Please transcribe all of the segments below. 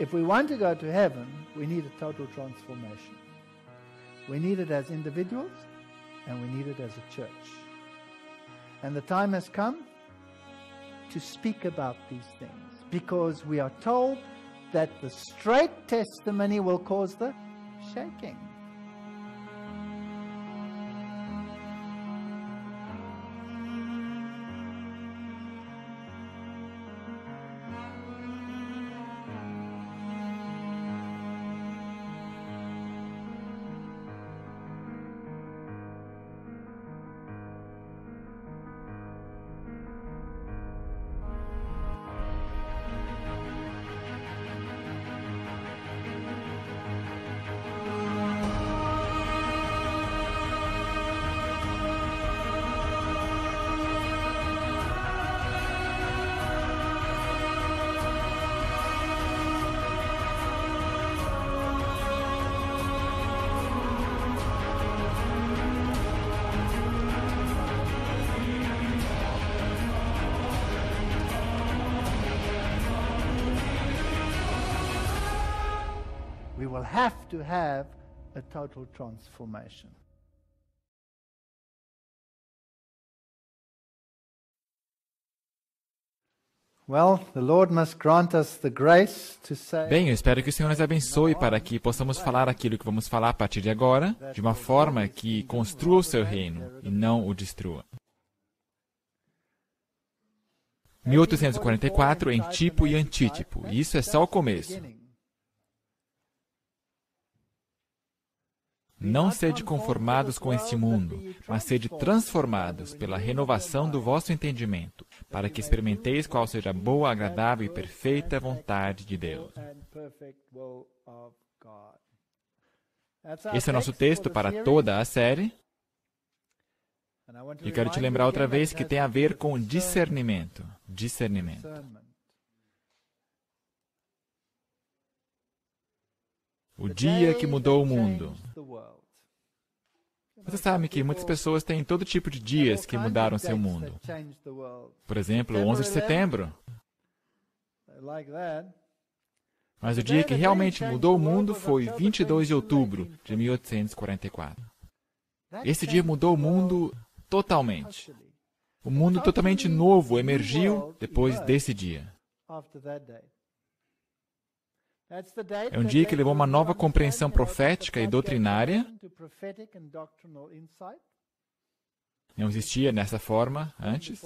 If we want to go to heaven, we need a total transformation. We need it as individuals and we need it as a church. And the time has come to speak about these things because we are told that the straight testimony will cause the shaking. We will have to have a total transformation. Well, the Lord must grant us the grace to say. Bem, eu espero que o Senhor nos abençoe para que possamos falar aquilo que vamos falar a partir de agora, de uma forma que construa o seu reino e não o destrua. 1844 em tipo e antítipo. Isso é só o começo. Não sede conformados com este mundo, mas sede transformados pela renovação do vosso entendimento, para que experimenteis qual seja a boa, agradável e perfeita vontade de Deus. Esse é o nosso texto para toda a série. E quero te lembrar outra vez que tem a ver com discernimento. Discernimento. O dia que mudou o mundo. Você sabe que muitas pessoas têm todo tipo de dias que mudaram seu mundo. Por exemplo, 11 de setembro. Mas o dia que realmente mudou o mundo foi 22 de outubro de 1844. Esse dia mudou o mundo totalmente. Um mundo totalmente novo emergiu depois desse dia. É um dia que levou uma nova compreensão profética e doutrinária. Não existia nessa forma antes.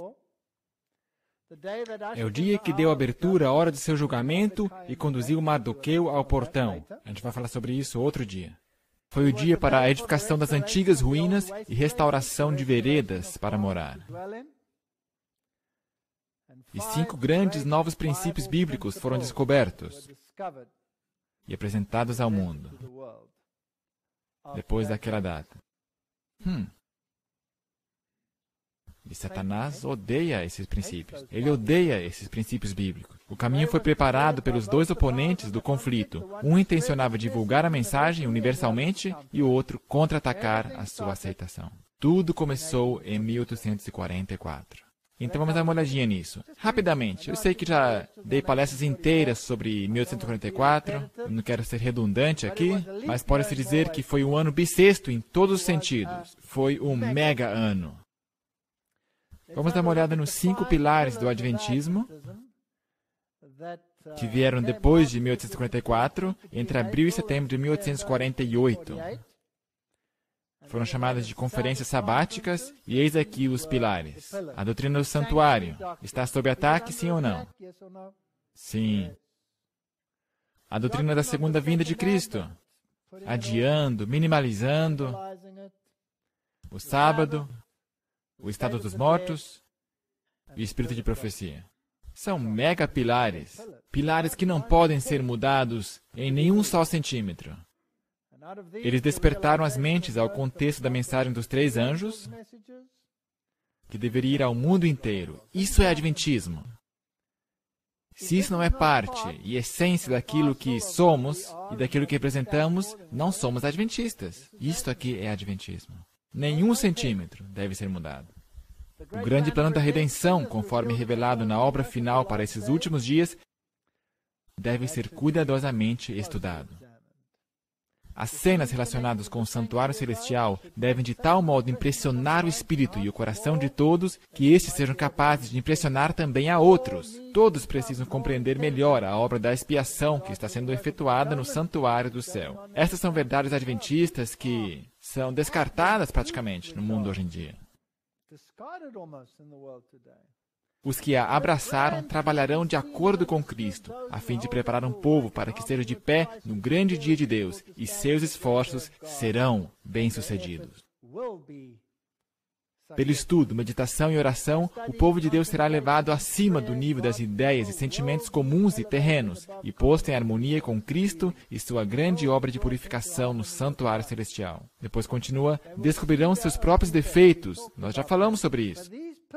É o dia que deu abertura à hora de seu julgamento e conduziu Mardoqueu ao portão. A gente vai falar sobre isso outro dia. Foi o dia para a edificação das antigas ruínas e restauração de veredas para morar. E 5 grandes novos princípios bíblicos foram descobertos e apresentados ao mundo depois daquela data. E Satanás odeia esses princípios. Ele odeia esses princípios bíblicos. O caminho foi preparado pelos 2 oponentes do conflito. Um intencionava divulgar a mensagem universalmente e o outro contra-atacar a sua aceitação. Tudo começou em 1844. Então vamos dar uma olhadinha nisso. Rapidamente, eu sei que já dei palestras inteiras sobre 1844, não quero ser redundante aqui, mas pode-se dizer que foi um ano bissexto em todos os sentidos. Foi um mega ano. Vamos dar uma olhada nos 5 pilares do Adventismo, que vieram depois de 1844, entre abril e setembro de 1848. Foram chamadas de conferências sabáticas, e eis aqui os pilares. A doutrina do santuário está sob ataque, sim ou não? Sim. A doutrina da segunda vinda de Cristo, adiando, minimalizando. O sábado, o estado dos mortos e o espírito de profecia. São mega pilares, pilares que não podem ser mudados em nenhum só centímetro. Eles despertaram as mentes ao contexto da mensagem dos 3 anjos, que deveria ir ao mundo inteiro. Isso é Adventismo. Se isso não é parte e essência daquilo que somos e daquilo que representamos, não somos adventistas. Isto aqui é Adventismo. Nenhum centímetro deve ser mudado. O grande plano da redenção, conforme revelado na obra final para esses últimos dias, deve ser cuidadosamente estudado. As cenas relacionadas com o santuário celestial devem de tal modo impressionar o espírito e o coração de todos que estes sejam capazes de impressionar também a outros. Todos precisam compreender melhor a obra da expiação que está sendo efetuada no santuário do céu. Estas são verdades adventistas que são descartadas praticamente no mundo hoje em dia. Os que a abraçaram trabalharão de acordo com Cristo, a fim de preparar um povo para que esteja de pé no grande dia de Deus, e seus esforços serão bem-sucedidos. Pelo estudo, meditação e oração, o povo de Deus será levado acima do nível das ideias e sentimentos comuns e terrenos, e posto em harmonia com Cristo e sua grande obra de purificação no santuário celestial. Depois continua, descobrirão seus próprios defeitos. Nós já falamos sobre isso.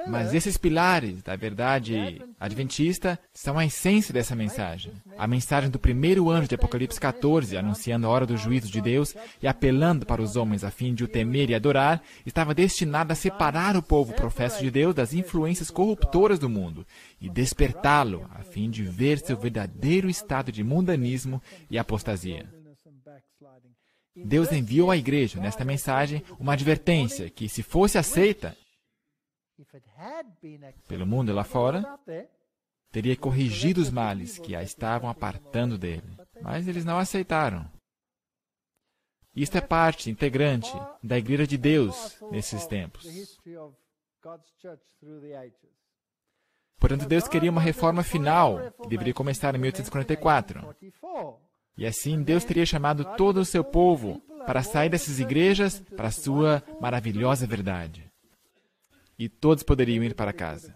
Mas esses pilares da verdade adventista são a essência dessa mensagem. A mensagem do primeiro anjo de Apocalipse 14, anunciando a hora do juízo de Deus e apelando para os homens a fim de o temer e adorar, estava destinada a separar o povo professo de Deus das influências corruptoras do mundo e despertá-lo a fim de ver seu verdadeiro estado de mundanismo e apostasia. Deus enviou à igreja, nesta mensagem, uma advertência que, se fosse aceita pelo mundo lá fora, teria corrigido os males que a estavam apartando dele. Mas eles não aceitaram. Isto é parte integrante da Igreja de Deus nesses tempos. Portanto, Deus queria uma reforma final, que deveria começar em 1844. E assim, Deus teria chamado todo o seu povo para sair dessas igrejas para a sua maravilhosa verdade. E todos poderiam ir para casa.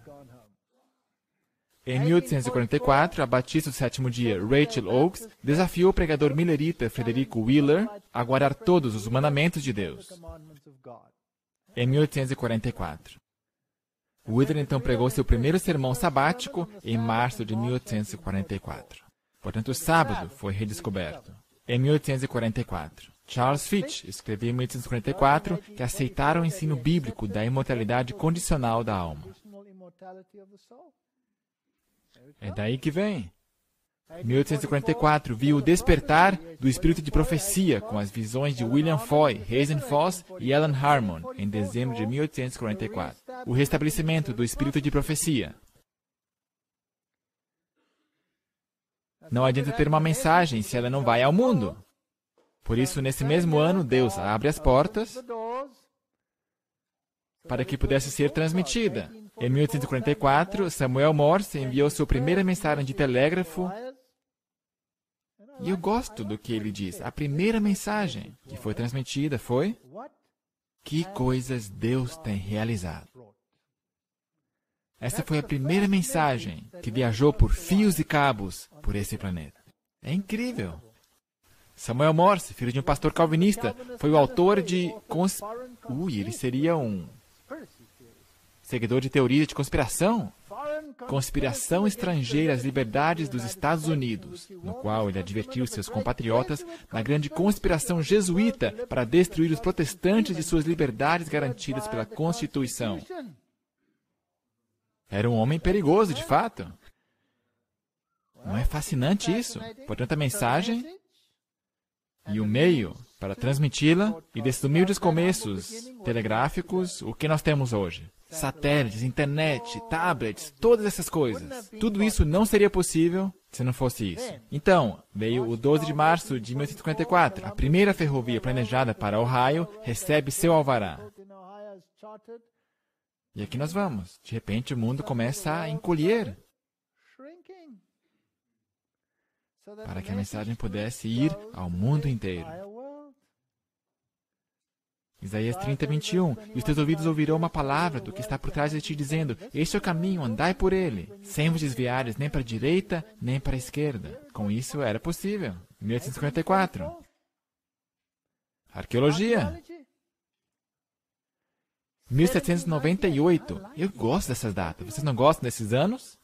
Em 1844, a Batista do Sétimo Dia, Rachel Oakes, desafiou o pregador millerita Frederico Wheeler a guardar todos os mandamentos de Deus. Em 1844. Wheeler então pregou seu primeiro sermão sabático em março de 1844. Portanto, o sábado foi redescoberto. Em 1844. Charles Fitch escreveu em 1844 que aceitaram o ensino bíblico da imortalidade condicional da alma. É daí que vem. 1844 viu o despertar do espírito de profecia com as visões de William Foy, Hazen Foss e Alan Harmon em dezembro de 1844. O restabelecimento do espírito de profecia. Não adianta ter uma mensagem se ela não vai ao mundo. Por isso, nesse mesmo ano, Deus abre as portas para que pudesse ser transmitida. Em 1844, Samuel Morse enviou sua primeira mensagem de telégrafo. E eu gosto do que ele diz. A primeira mensagem que foi transmitida foi: que coisas Deus tem realizado. Essa foi a primeira mensagem que viajou por fios e cabos por esse planeta. É incrível. Samuel Morse, filho de um pastor calvinista, foi o autor de... ele seria um seguidor de teoria de conspiração. Conspiração estrangeira às liberdades dos Estados Unidos, no qual ele advertiu seus compatriotas na grande conspiração jesuíta para destruir os protestantes de suas liberdades garantidas pela Constituição. Era um homem perigoso, de fato. Não é fascinante isso? Portanto, a mensagem e o meio para transmiti-la, e desses humildes começos telegráficos, o que nós temos hoje? Satélites, internet, tablets, todas essas coisas. Tudo isso não seria possível se não fosse isso. Então, veio o 12 de março de 1854. A primeira ferrovia planejada para Ohio recebe seu alvará. E aqui nós vamos. De repente, o mundo começa a encolher para que a mensagem pudesse ir ao mundo inteiro. Isaías 30, 21. E os teus ouvidos ouvirão uma palavra do que está por trás de ti, dizendo: este é o caminho, andai por ele, sem vos desviares nem para a direita, nem para a esquerda. Com isso, era possível. 1854. Arqueologia. 1798. Eu gosto dessas datas. Vocês não gostam desses anos?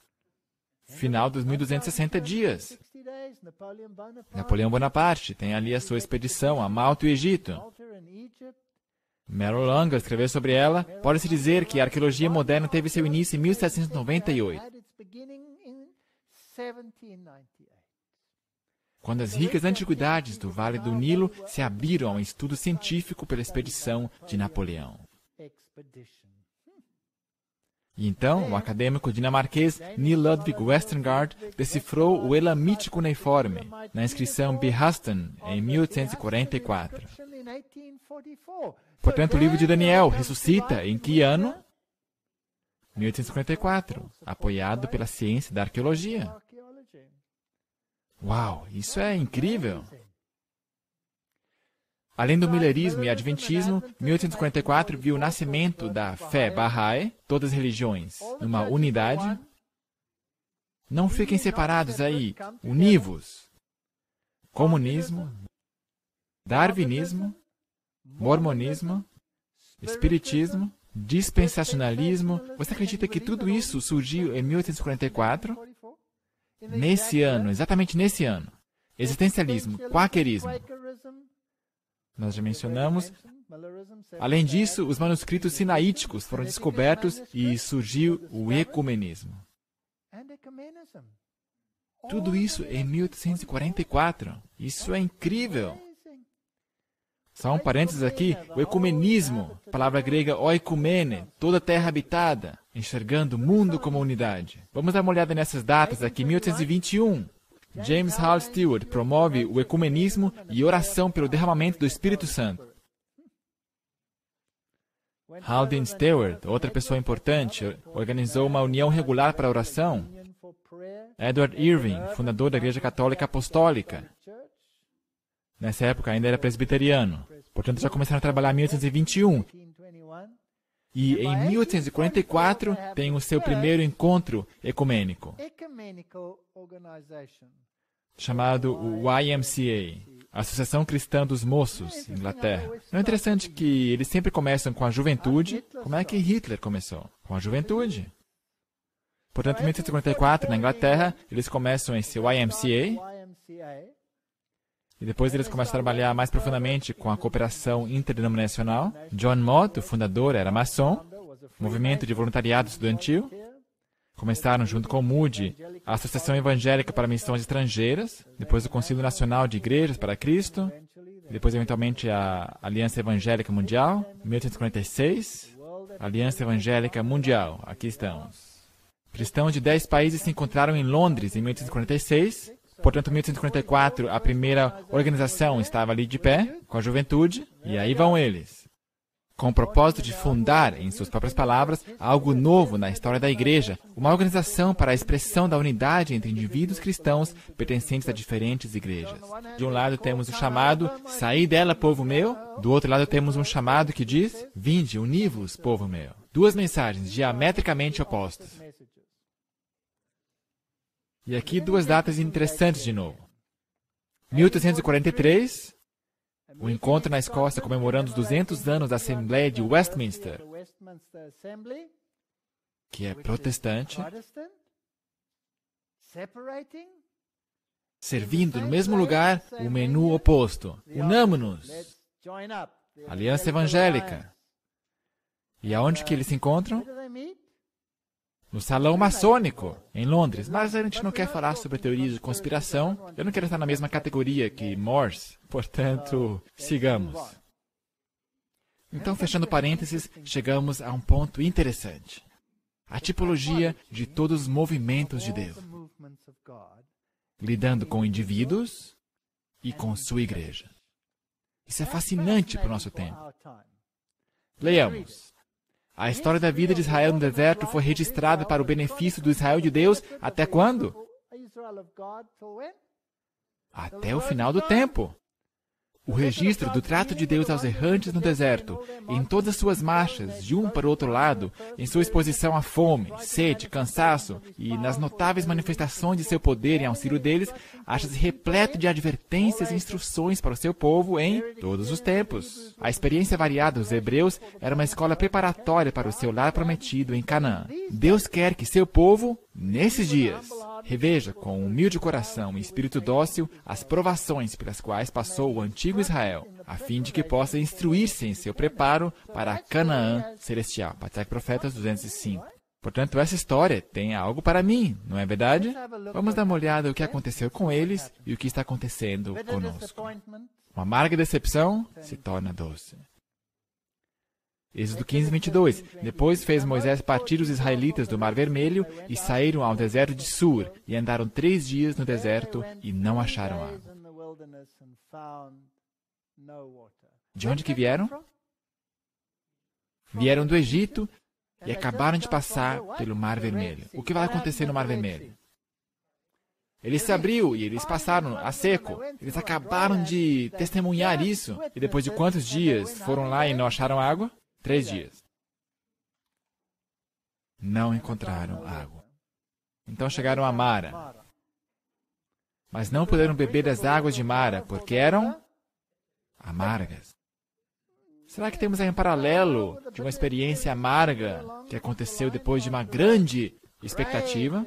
Final dos 1260 dias. Napoleão Bonaparte tem ali a sua expedição a Malta e o Egito. Merrill Unger escreveu sobre ela. Pode-se dizer que a arqueologia moderna teve seu início em 1798. quando as ricas antiguidades do Vale do Nilo se abriram ao estudo científico pela expedição de Napoleão. E então, o acadêmico dinamarquês Neil Ludvig Westergaard decifrou o Elamite cuneiforme na inscrição Behastan, em 1844. Portanto, o livro de Daniel ressuscita em que ano? 1854, apoiado pela ciência da arqueologia. Uau, isso é incrível! Além do milerismo e adventismo, 1844 viu o nascimento da fé Bahá'í, todas as religiões, numa unidade. Não fiquem separados aí, univos. Comunismo, darwinismo, mormonismo, espiritismo, dispensacionalismo. Você acredita que tudo isso surgiu em 1844? Nesse ano, exatamente nesse ano. Existencialismo, quakerismo. Nós já mencionamos. Além disso, os manuscritos sinaíticos foram descobertos e surgiu o ecumenismo. Tudo isso em 1844. Isso é incrível. Só um parênteses aqui, o ecumenismo, palavra grega oikumene, toda a terra habitada, enxergando o mundo como unidade. Vamos dar uma olhada nessas datas aqui, 1821. James Hall Stewart promove o ecumenismo e oração pelo derramamento do Espírito Santo. Haldane Stewart, outra pessoa importante, organizou uma união regular para a oração. Edward Irving, fundador da Igreja Católica Apostólica. Nessa época ainda era presbiteriano. Portanto, já começaram a trabalhar em 1821. E em 1844 tem o seu primeiro encontro ecumênico, chamado o YMCA, Associação Cristã dos Moços, Inglaterra. Não é interessante que eles sempre começam com a juventude? Como é que Hitler começou? Com a juventude. Portanto, em 1844, na Inglaterra, eles começam esse YMCA, e depois eles começam a trabalhar mais profundamente com a cooperação interdenominacional. John Mott, o fundador, era maçom, movimento de voluntariado estudantil. Começaram, junto com o Moody, a Associação Evangélica para Missões Estrangeiras, depois o Concílio Nacional de Igrejas para Cristo, depois, eventualmente, a Aliança Evangélica Mundial, 1846, Aliança Evangélica Mundial, aqui estamos. Cristãos de 10 países se encontraram em Londres em 1846. Portanto, em 1844, a primeira organização estava ali de pé, com a juventude, e aí vão eles, com o propósito de fundar, em suas próprias palavras, algo novo na história da igreja, uma organização para a expressão da unidade entre indivíduos cristãos pertencentes a diferentes igrejas. De um lado temos o chamado, saí dela, povo meu. Do outro lado temos um chamado que diz, vinde, univos, povo meu. Duas mensagens diametricamente opostas. E aqui duas datas interessantes de novo. 1843, o encontro na Escócia comemorando os 200 anos da Assembleia de Westminster, que é protestante, servindo no mesmo lugar o menu oposto. Unamo-nos. Aliança Evangélica. E aonde que eles se encontram? No Salão Maçônico, em Londres. Mas a gente não quer falar sobre teorias de conspiração. Eu não quero estar na mesma categoria que Morse. Portanto, sigamos. Então, fechando parênteses, chegamos a um ponto interessante. A tipologia de todos os movimentos de Deus. Lidando com indivíduos e com sua igreja. Isso é fascinante para o nosso tempo. Leiamos. A história da vida de Israel no deserto foi registrada para o benefício do Israel de Deus até quando? Até o final do tempo. O registro do trato de Deus aos errantes no deserto, em todas as suas marchas, de um para o outro lado, em sua exposição à fome, sede, cansaço, e nas notáveis manifestações de seu poder em auxílio deles, acha-se repleto de advertências e instruções para o seu povo em todos os tempos. A experiência variada dos hebreus era uma escola preparatória para o seu lar prometido em Canaã. Deus quer que seu povo, nesses dias, reveja com humilde coração e espírito dócil as provações pelas quais passou o antigo Israel, a fim de que possa instruir-se em seu preparo para a Canaã celestial. Patriarca Profetas 205. Portanto, essa história tem algo para mim, não é verdade? Vamos dar uma olhada no que aconteceu com eles e o que está acontecendo conosco. Uma amarga decepção se torna doce. Êxodo 15, 22. Depois fez Moisés partir os israelitas do Mar Vermelho e saíram ao deserto de Sur e andaram 3 dias no deserto e não acharam água. De onde que vieram? Vieram do Egito e acabaram de passar pelo Mar Vermelho. O que vai acontecer no Mar Vermelho? Ele se abriu e eles passaram a seco. Eles acabaram de testemunhar isso. E depois de quantos dias foram lá e não acharam água? 3 dias. Não encontraram água. Então chegaram a Mara. Mas não puderam beber das águas de Mara, porque eram amargas. Será que temos aí um paralelo de uma experiência amarga que aconteceu depois de uma grande expectativa?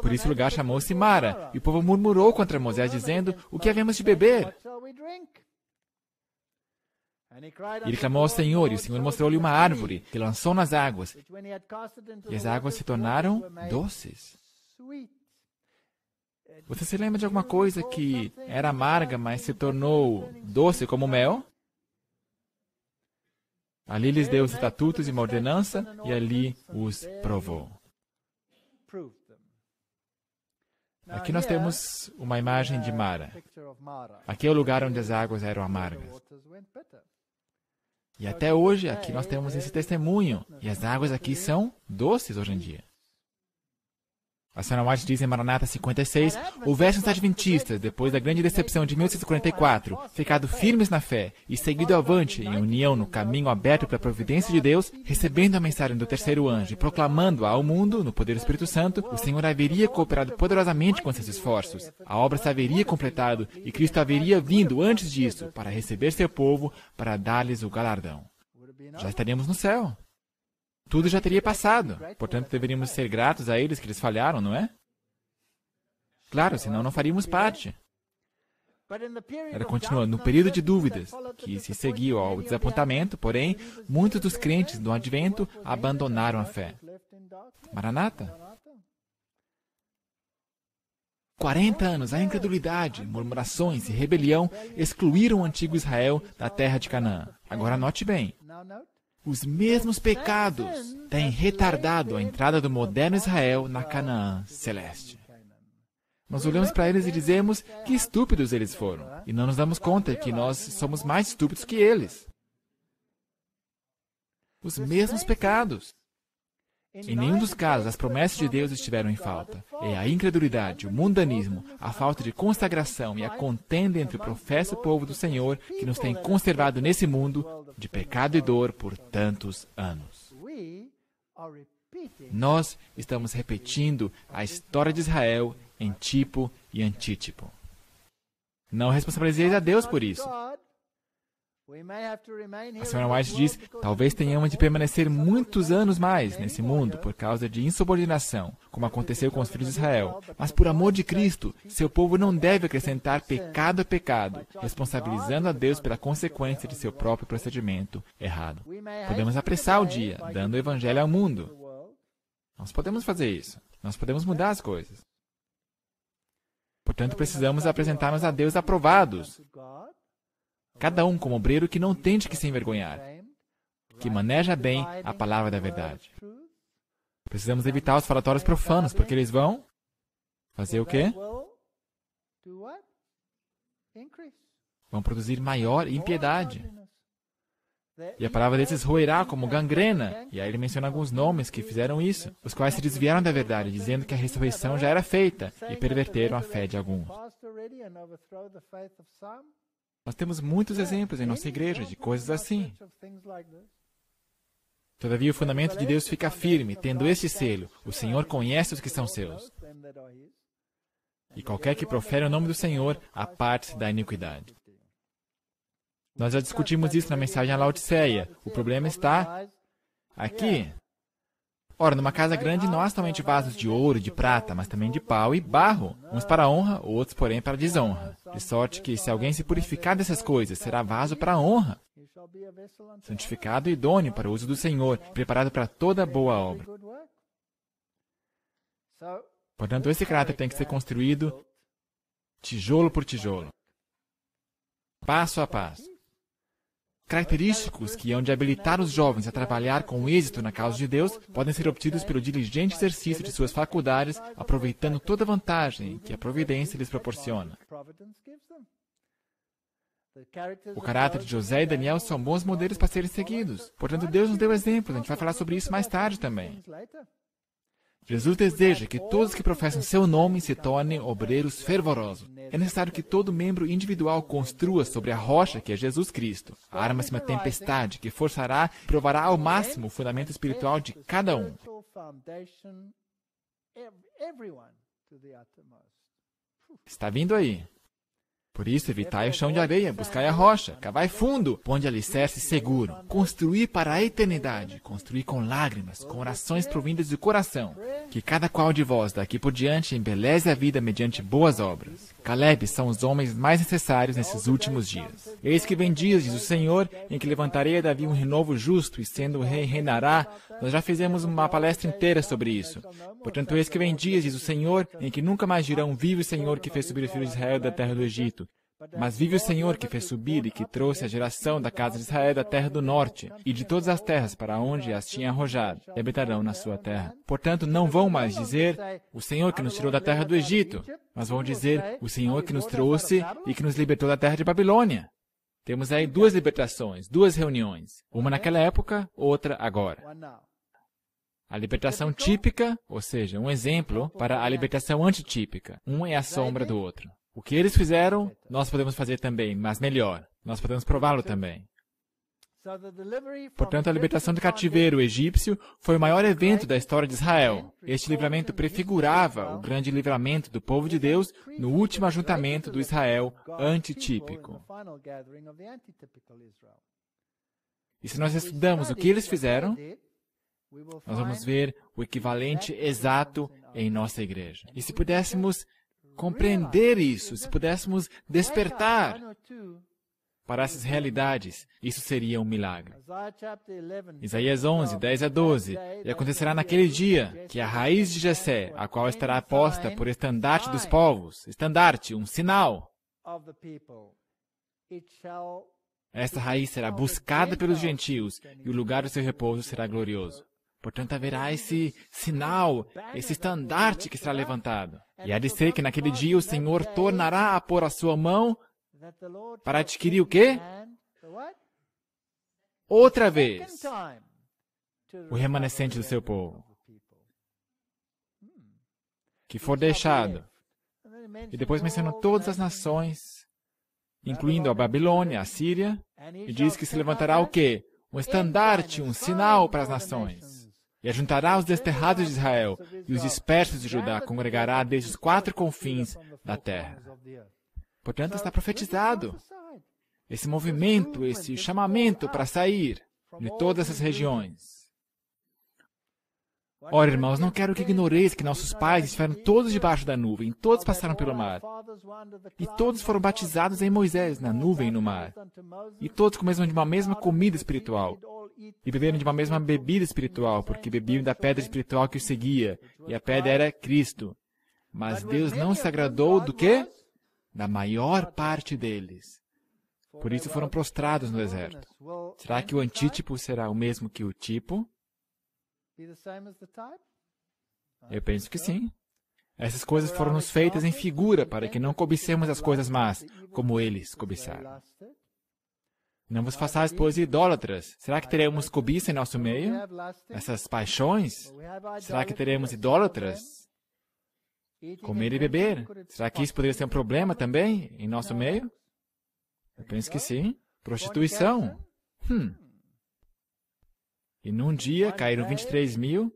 Por isso o lugar chamou-se Mara, e o povo murmurou contra Moisés, dizendo: o que havemos de beber? Ele clamou ao Senhor, e o Senhor mostrou-lhe uma árvore, que lançou nas águas, e as águas se tornaram doces. Você se lembra de alguma coisa que era amarga, mas se tornou doce como mel? Ali lhes deu os estatutos e uma ordenança, e ali os provou. Aqui nós temos uma imagem de Mara. Aqui é o lugar onde as águas eram amargas. E até hoje, aqui nós temos esse testemunho. E as águas aqui são doces hoje em dia. A Senhora White diz em Maranata 56, houvessem os adventistas, depois da grande decepção de 1844, ficado firmes na fé e seguido avante em união no caminho aberto pela providência de Deus, recebendo a mensagem do terceiro anjo e proclamando-a ao mundo, no poder do Espírito Santo, o Senhor haveria cooperado poderosamente com seus esforços. A obra se haveria completado e Cristo haveria vindo antes disso para receber seu povo, para dar-lhes o galardão. Já estaríamos no céu. Tudo já teria passado. Portanto, deveríamos ser gratos a eles que eles falharam, não é? Claro, senão não faríamos parte. Ela continua, no período de dúvidas, que se seguiu ao desapontamento, porém, muitos dos crentes do Advento abandonaram a fé. Maranata. 40 anos, a incredulidade, murmurações e rebelião excluíram o antigo Israel da terra de Canaã. Agora note bem. Os mesmos pecados têm retardado a entrada do moderno Israel na Canaã celeste. Nós olhamos para eles e dizemos que estúpidos eles foram. E não nos damos conta que nós somos mais estúpidos que eles. Os mesmos pecados. Em nenhum dos casos as promessas de Deus estiveram em falta. É a incredulidade, o mundanismo, a falta de consagração e a contenda entre o professo povo do Senhor que nos tem conservado nesse mundo de pecado e dor por tantos anos. Nós estamos repetindo a história de Israel em tipo e antítipo. Não responsabilizeis a Deus por isso. A Senhora White diz, talvez tenhamos de permanecer muitos anos mais nesse mundo por causa de insubordinação, como aconteceu com os filhos de Israel. Mas por amor de Cristo, seu povo não deve acrescentar pecado a pecado, responsabilizando a Deus pela consequência de seu próprio procedimento errado. Podemos apressar o dia, dando o Evangelho ao mundo. Nós podemos fazer isso. Nós podemos mudar as coisas. Portanto, precisamos apresentar-nos a Deus aprovados. Cada um como obreiro que não tente que se envergonhar, que maneja bem a palavra da verdade. Precisamos evitar os falatórios profanos, porque eles vão fazer o quê? Vão produzir maior impiedade. E a palavra desses roerá como gangrena. E aí ele menciona alguns nomes que fizeram isso, os quais se desviaram da verdade, dizendo que a ressurreição já era feita, e perverteram a fé de alguns. Nós temos muitos exemplos em nossa igreja de coisas assim. Todavia, o fundamento de Deus fica firme, tendo este selo: o Senhor conhece os que são seus. E qualquer que profere o nome do Senhor, aparte-se da iniquidade. Nós já discutimos isso na mensagem à Laodiceia. O problema está aqui. Ora, numa casa grande não há somente vasos de ouro, de prata, mas também de pau e barro, uns para a honra, outros, porém, para a desonra. De sorte que, se alguém se purificar dessas coisas, será vaso para a honra, santificado e idôneo para o uso do Senhor, preparado para toda boa obra. Portanto, esse caráter tem que ser construído tijolo por tijolo, passo a passo. Característicos que hão de habilitar os jovens a trabalhar com êxito na causa de Deus podem ser obtidos pelo diligente exercício de suas faculdades, aproveitando toda a vantagem que a providência lhes proporciona. O caráter de José e Daniel são bons modelos para serem seguidos. Portanto, Deus nos deu exemplos. A gente vai falar sobre isso mais tarde também. Jesus deseja que todos que professam seu nome se tornem obreiros fervorosos. É necessário que todo membro individual construa sobre a rocha que é Jesus Cristo. Arma-se uma tempestade que forçará e provará ao máximo o fundamento espiritual de cada um. Está vindo aí. Por isso, evitai o chão de areia, buscai a rocha, cavai fundo, ponde alicerce seguro. Construir para a eternidade, construir com lágrimas, com orações provindas do coração. Que cada qual de vós, daqui por diante, embeleze a vida mediante boas obras. Caleb são os homens mais necessários nesses últimos dias. Eis que vem dias, diz o Senhor, em que levantarei a Davi um renovo justo, e sendo o rei reinará. Nós já fizemos uma palestra inteira sobre isso. Portanto, eis que vem dias, diz o Senhor, em que nunca mais dirão, vive o Senhor que fez subir os filhos de Israel da terra do Egito. Mas vive o Senhor que fez subir e que trouxe a geração da casa de Israel da terra do norte e de todas as terras para onde as tinha arrojado, e habitarão na sua terra. Portanto, não vão mais dizer, o Senhor que nos tirou da terra do Egito, mas vão dizer, o Senhor que nos trouxe e que nos libertou da terra de Babilônia. Temos aí duas libertações, duas reuniões. Uma naquela época, outra agora. A libertação típica, ou seja, um exemplo, para a libertação antitípica. Um é a sombra do outro. O que eles fizeram, nós podemos fazer também, mas melhor. Nós podemos prová-lo também. Portanto, a libertação do cativeiro egípcio foi o maior evento da história de Israel. Este livramento prefigurava o grande livramento do povo de Deus no último ajuntamento do Israel antitípico. E se nós estudamos o que eles fizeram, nós vamos ver o equivalente exato em nossa igreja. E se pudéssemos compreender isso, se pudéssemos despertar para essas realidades, isso seria um milagre. Isaías 11, 10 a 12. E acontecerá naquele dia que a raiz de Jessé, a qual estará posta por estandarte dos povos, estandarte, um sinal. Esta raiz será buscada pelos gentios e o lugar do seu repouso será glorioso. Portanto, haverá esse sinal, esse estandarte que será levantado. E há de ser que naquele dia o Senhor tornará a pôr a sua mão para adquirir o quê? Outra vez, o remanescente do seu povo, que for deixado. E depois menciona todas as nações, incluindo a Babilônia, a Síria, e diz que se levantará o quê? Um estandarte, um sinal para as nações. E ajuntará os desterrados de Israel, e os dispersos de Judá congregará desde os quatro confins da terra. Portanto, está profetizado esse movimento, esse chamamento para sair de todas essas regiões. Ora, irmãos, não quero que ignoreis que nossos pais estiveram todos debaixo da nuvem, todos passaram pelo mar. E todos foram batizados em Moisés, na nuvem e no mar. E todos comeram de uma mesma comida espiritual. E beberam de uma mesma bebida espiritual, porque bebiam da pedra espiritual que os seguia. E a pedra era Cristo. Mas Deus não se agradou do quê? Da maior parte deles. Por isso foram prostrados no deserto. Será que o antítipo será o mesmo que o tipo? Eu penso que sim. Essas coisas foram nos feitas em figura para que não cobicemos as coisas más, como eles cobiçaram. Não vos façais, pois, idólatras. Será que teremos cobiça em nosso meio? Essas paixões? Será que teremos idólatras? Comer e beber? Será que isso poderia ser um problema também em nosso meio? Eu penso que sim. Prostituição? E num dia caíram 23 mil,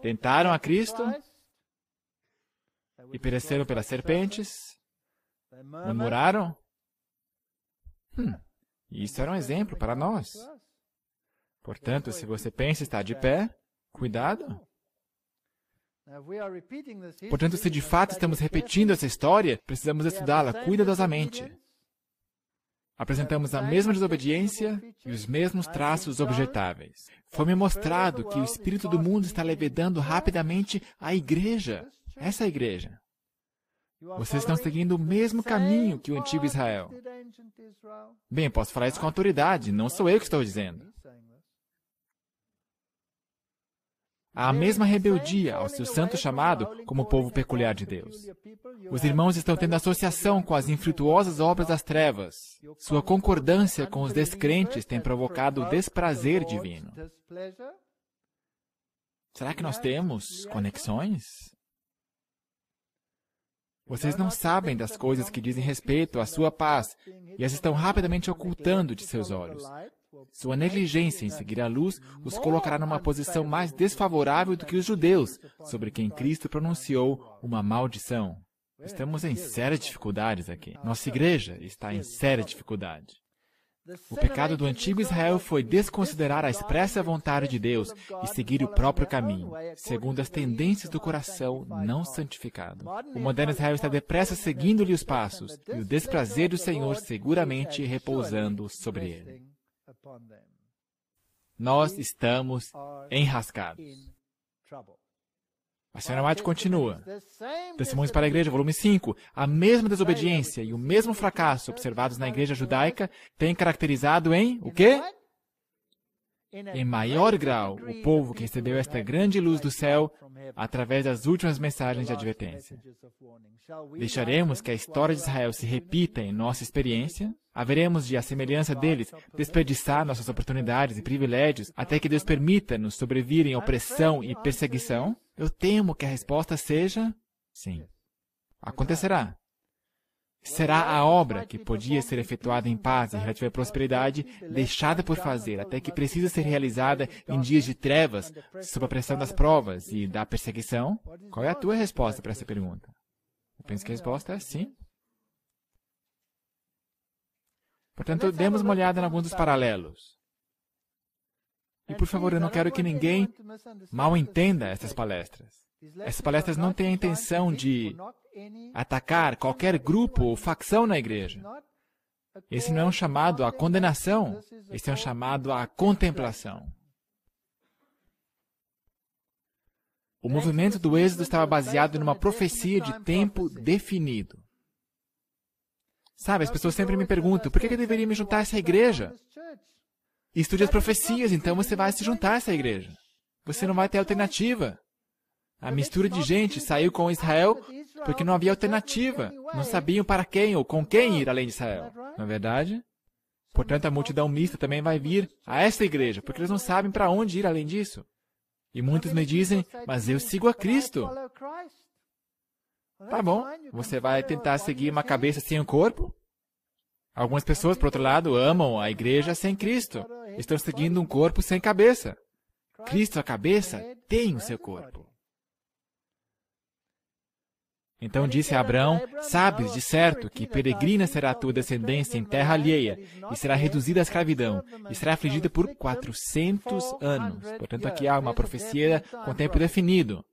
tentaram a Cristo e pereceram pelas serpentes, murmuraram. Isso era um exemplo para nós. Portanto, se você pensa estar de pé, cuidado. Portanto, se de fato estamos repetindo essa história, precisamos estudá-la cuidadosamente. Apresentamos a mesma desobediência e os mesmos traços objetáveis. Foi-me mostrado que o espírito do mundo está levedando rapidamente a igreja. Essa é a igreja. Vocês estão seguindo o mesmo caminho que o antigo Israel. Bem, eu posso falar isso com autoridade, não sou eu que estou dizendo. Há a mesma rebeldia ao seu santo chamado como povo peculiar de Deus. Os irmãos estão tendo associação com as infrutuosas obras das trevas. Sua concordância com os descrentes tem provocado o desprazer divino. Será que nós temos conexões? Vocês não sabem das coisas que dizem respeito à sua paz e as estão rapidamente ocultando de seus olhos. Sua negligência em seguir a luz os colocará numa posição mais desfavorável do que os judeus, sobre quem Cristo pronunciou uma maldição. Estamos em sérias dificuldades aqui. Nossa igreja está em séria dificuldade. O pecado do antigo Israel foi desconsiderar a expressa vontade de Deus e seguir o próprio caminho, segundo as tendências do coração não santificado. O moderno Israel está depressa seguindo-lhe os passos, e o desprazer do Senhor seguramente repousando sobre ele. Nós estamos enrascados. A senhora White continua. Testemunhos para a Igreja, volume 5. A mesma desobediência e o mesmo fracasso observados na Igreja judaica têm caracterizado em o quê? Em maior grau, o povo que recebeu esta grande luz do céu através das últimas mensagens de advertência. Deixaremos que a história de Israel se repita em nossa experiência? Haveremos de, à semelhança deles, desperdiçar nossas oportunidades e privilégios até que Deus permita-nos sobrevir em opressão e perseguição? Eu temo que a resposta seja sim. Acontecerá. Será a obra que podia ser efetuada em paz e relativa prosperidade deixada por fazer até que precisa ser realizada em dias de trevas, sob a pressão das provas e da perseguição? Qual é a tua resposta para essa pergunta? Eu penso que a resposta é sim. Portanto, demos uma olhada em alguns dos paralelos. E, por favor, eu não quero que ninguém mal entenda essas palestras. Essas palestras não têm a intenção de atacar qualquer grupo ou facção na igreja. Esse não é um chamado à condenação, esse é um chamado à contemplação. O movimento do Êxodo estava baseado numa profecia de tempo definido. Sabe, as pessoas sempre me perguntam, por que eu deveria me juntar a essa igreja? Estude as profecias, então você vai se juntar a essa igreja. Você não vai ter alternativa. A mistura de gente saiu com Israel porque não havia alternativa. Não sabiam para quem ou com quem ir além de Israel. Não é verdade? Portanto, a multidão mista também vai vir a esta igreja, porque eles não sabem para onde ir além disso. E muitos me dizem, mas eu sigo a Cristo. Tá bom, você vai tentar seguir uma cabeça sem um corpo? Algumas pessoas, por outro lado, amam a igreja sem Cristo. Estão seguindo um corpo sem cabeça. Cristo, a cabeça, tem o seu corpo. Então disse a Abraão, sabes de certo que peregrina será a tua descendência em terra alheia, e será reduzida à escravidão, e será afligida por 400 anos. Portanto, aqui há uma profecia com tempo definido.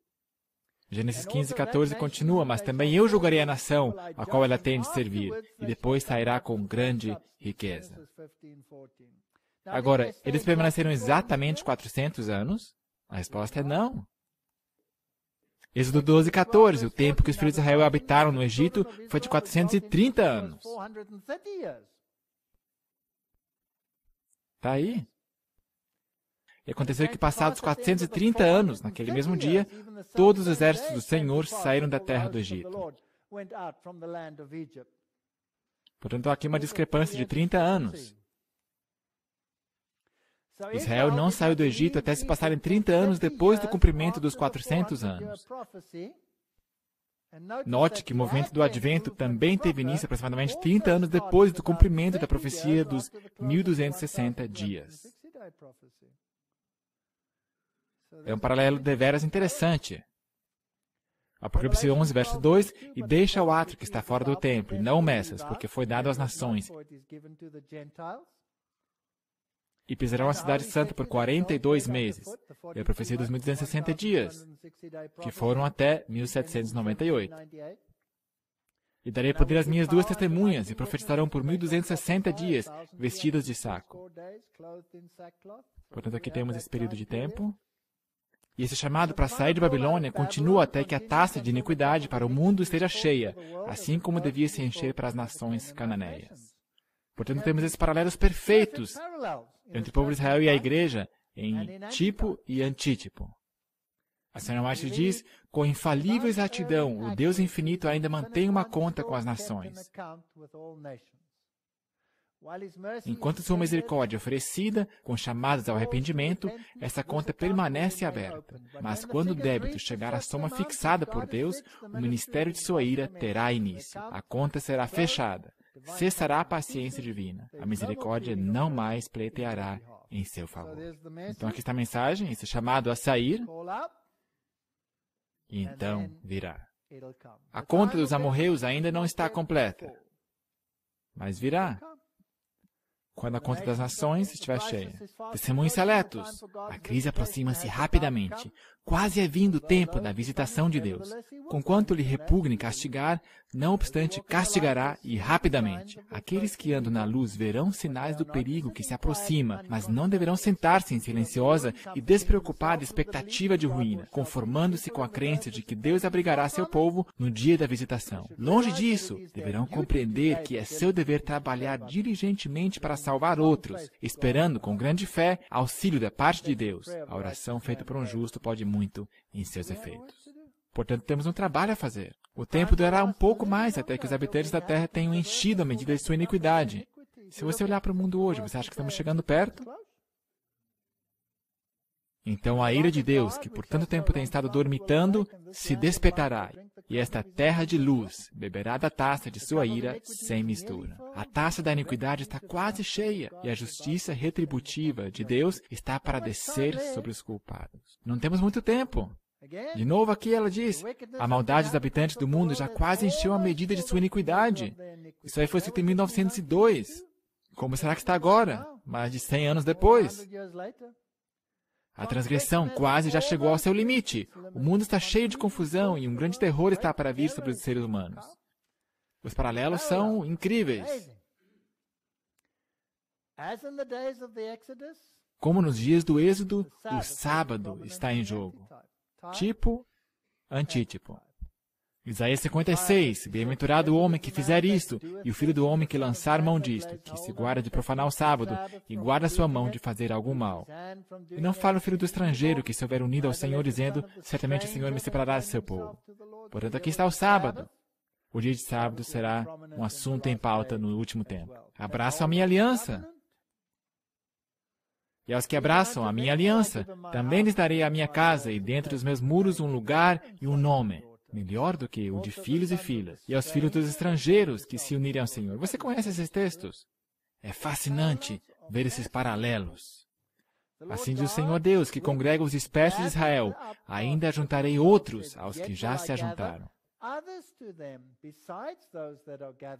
Gênesis 15:14 continua, mas também eu julgarei a nação a qual ela tem de servir, e depois sairá com grande riqueza. Agora, eles permaneceram exatamente 400 anos? A resposta é não. Êxodo 12:14, o tempo que os filhos de Israel habitaram no Egito foi de 430 anos. Está aí. E aconteceu que, passados 430 anos, naquele mesmo dia, todos os exércitos do Senhor saíram da terra do Egito. Portanto, há aqui uma discrepância de 30 anos. Israel não saiu do Egito até se passarem 30 anos depois do cumprimento dos 400 anos. Note que o movimento do Advento também teve início aproximadamente 30 anos depois do cumprimento da profecia dos 1260 dias. É um paralelo deveras interessante. Apocalipse 11, verso 2, e deixa o átrio que está fora do templo, e não o meças, porque foi dado às nações. E pisarão a cidade santa por 42 meses. É a profecia dos 1260 dias, que foram até 1798. E darei poder às minhas 2 testemunhas, e profetizarão por 1260 dias, vestidas de saco. Portanto, aqui temos esse período de tempo. E esse chamado para sair de Babilônia continua até que a taça de iniquidade para o mundo esteja cheia, assim como devia se encher para as nações cananeias. Portanto, temos esses paralelos perfeitos entre o povo de Israel e a igreja, em tipo e antítipo. A Senhora White diz, com infalível exatidão, o Deus infinito ainda mantém uma conta com as nações. Enquanto sua misericórdia é oferecida, com chamadas ao arrependimento, essa conta permanece aberta. Mas quando o débito chegar à soma fixada por Deus, o ministério de sua ira terá início. A conta será fechada. Cessará a paciência divina. A misericórdia não mais pleiteará em seu favor. Então aqui está a mensagem, esse chamado a sair, e então virá. A conta dos amorreus ainda não está completa, mas virá. Quando a conta das nações estiver cheia. Testemunhos seletos. A crise aproxima-se rapidamente. Quase é vindo o tempo da visitação de Deus. Conquanto lhe repugne castigar, não obstante castigará e rapidamente. Aqueles que andam na luz verão sinais do perigo que se aproxima, mas não deverão sentar-se em silenciosa e despreocupada expectativa de ruína, conformando-se com a crença de que Deus abrigará seu povo no dia da visitação. Longe disso, deverão compreender que é seu dever trabalhar diligentemente para salvar outros, esperando com grande fé auxílio da parte de Deus. A oração feita por um justo pode muito em seus efeitos. Portanto, temos um trabalho a fazer. O tempo durará um pouco mais até que os habitantes da terra tenham enchido a medida de sua iniquidade. Se você olhar para o mundo hoje, você acha que estamos chegando perto? Então a ira de Deus, que por tanto tempo tem estado dormitando, se despertará, e esta terra de luz beberá da taça de sua ira sem mistura. A taça da iniquidade está quase cheia, e a justiça retributiva de Deus está para descer sobre os culpados. Não temos muito tempo. De novo aqui ela diz, a maldade dos habitantes do mundo já quase encheu a medida de sua iniquidade. Isso aí foi escrito em 1902. Como será que está agora, mais de 100 anos depois? A transgressão quase já chegou ao seu limite. O mundo está cheio de confusão e um grande terror está para vir sobre os seres humanos. Os paralelos são incríveis. Como nos dias do Êxodo, o sábado está em jogo. Tipo, antítipo. Isaías 56, bem-aventurado o homem que fizer isto, e o filho do homem que lançar mão disto, que se guarda de profanar o sábado, e guarda sua mão de fazer algum mal. E não fala o filho do estrangeiro que se houver unido ao Senhor, dizendo, certamente o Senhor me separará de seu povo. Portanto, aqui está o sábado. O dia de sábado será um assunto em pauta no último tempo. Abraçam a minha aliança. E aos que abraçam a minha aliança, também lhes darei a minha casa, e dentro dos meus muros um lugar e um nome. Melhor do que o de filhos e filhas, e aos filhos dos estrangeiros que se unirem ao Senhor. Você conhece esses textos? É fascinante ver esses paralelos. Assim diz o Senhor Deus, que congrega os dispersos de Israel, ainda juntarei outros aos que já se ajuntaram.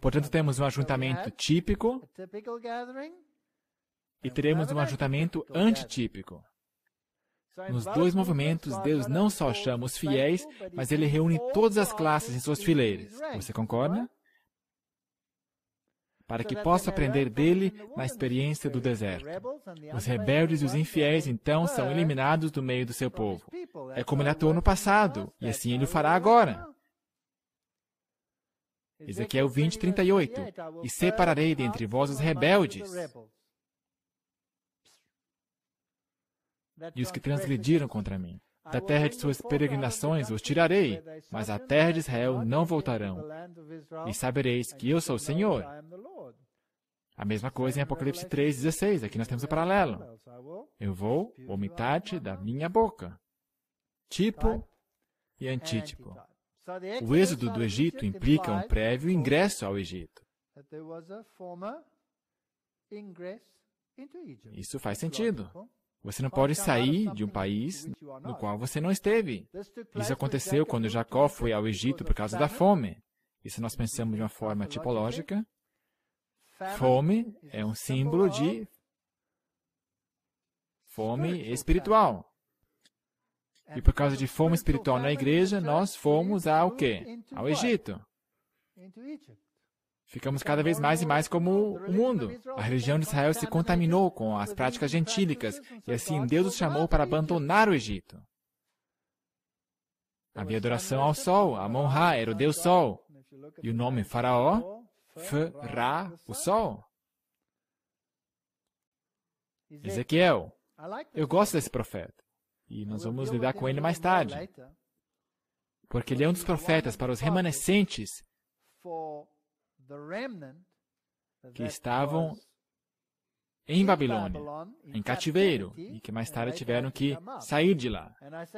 Portanto, temos um ajuntamento típico e teremos um ajuntamento antitípico. Nos dois movimentos, Deus não só chama os fiéis, mas Ele reúne todas as classes em suas fileiras. Você concorda? Para que possa aprender dele na experiência do deserto. Os rebeldes e os infiéis, então, são eliminados do meio do seu povo. É como Ele atuou no passado, e assim Ele o fará agora. Ezequiel 20, 38. E separarei dentre vós os rebeldes, e os que transgrediram contra mim. Da terra de suas peregrinações os tirarei, mas à terra de Israel não voltarão. E sabereis que eu sou o Senhor. A mesma coisa em Apocalipse 3:16. Aqui nós temos o paralelo. Eu vou vomitar-te da minha boca. Tipo e antítipo. O êxodo do Egito implica um prévio ingresso ao Egito. Isso faz sentido. Você não pode sair de um país no qual você não esteve. Isso aconteceu quando Jacó foi ao Egito por causa da fome. E se nós pensamos de uma forma tipológica, fome é um símbolo de fome espiritual. E por causa de fome espiritual na igreja, nós fomos ao quê? Ao Egito. Ficamos cada vez mais e mais como o mundo. A religião de Israel se contaminou com as práticas gentílicas, e assim Deus os chamou para abandonar o Egito. Havia adoração ao sol, Amon-Ra era o Deus Sol, e o nome Faraó, F-Ra, o Sol. Ezequiel, eu gosto desse profeta, e nós vamos lidar com ele mais tarde, porque ele é um dos profetas para os remanescentes que estavam em Babilônia, em cativeiro, e que mais tarde tiveram que sair de lá.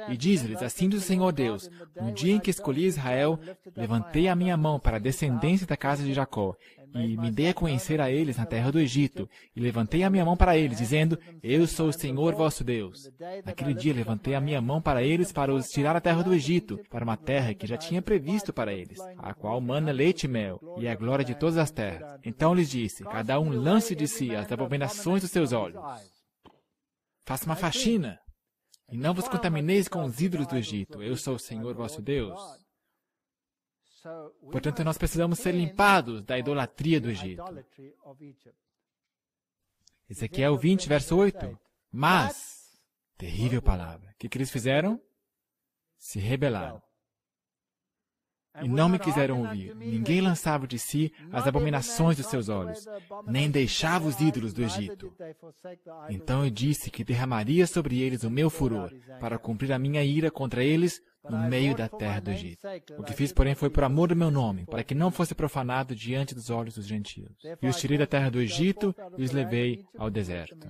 E diz-lhes, assim diz o Senhor Deus, no dia em que escolhi Israel, levantei a minha mão para a descendência da casa de Jacó, e me dei a conhecer a eles na terra do Egito, e levantei a minha mão para eles, dizendo, eu sou o Senhor vosso Deus. Naquele dia levantei a minha mão para eles para os tirar da terra do Egito, para uma terra que já tinha previsto para eles, a qual mana leite e mel, e é a glória de todas as terras. Então lhes disse, cada um lance de si as abominações dos seus olhos. Faça uma faxina, e não vos contamineis com os ídolos do Egito. Eu sou o Senhor vosso Deus. Portanto, nós precisamos ser limpados da idolatria do Egito. Ezequiel 20, verso 8. Mas, terrível palavra, o que eles fizeram? Se rebelaram. E não me quiseram ouvir. Ninguém lançava de si as abominações dos seus olhos, nem deixava os ídolos do Egito. Então eu disse que derramaria sobre eles o meu furor, para cumprir a minha ira contra eles no meio da terra do Egito. O que fiz, porém, foi por amor do meu nome, para que não fosse profanado diante dos olhos dos gentios. E os tirei da terra do Egito e os levei ao deserto.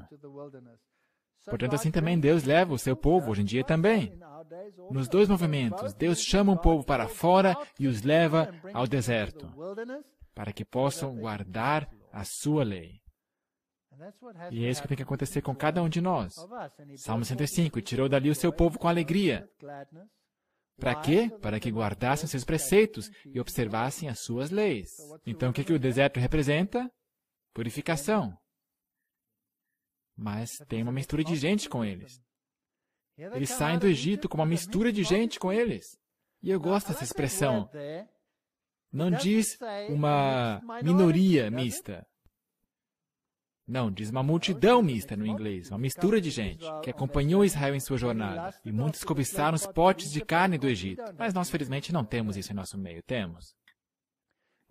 Portanto, assim também Deus leva o seu povo hoje em dia também. Nos dois movimentos, Deus chama um povo para fora e os leva ao deserto, para que possam guardar a sua lei. E é isso que tem que acontecer com cada um de nós. Salmo 105, tirou dali o seu povo com alegria. Para quê? Para que guardassem seus preceitos e observassem as suas leis. Então, o que o deserto representa? Purificação. Mas tem uma mistura de gente com eles. Eles saem do Egito com uma mistura de gente com eles. E eu gosto dessa expressão. Não diz uma minoria mista. Não, diz uma multidão mista no inglês, uma mistura de gente que acompanhou Israel em sua jornada. E muitos cobiçaram os potes de carne do Egito. Mas nós, felizmente, não temos isso em nosso meio. Temos.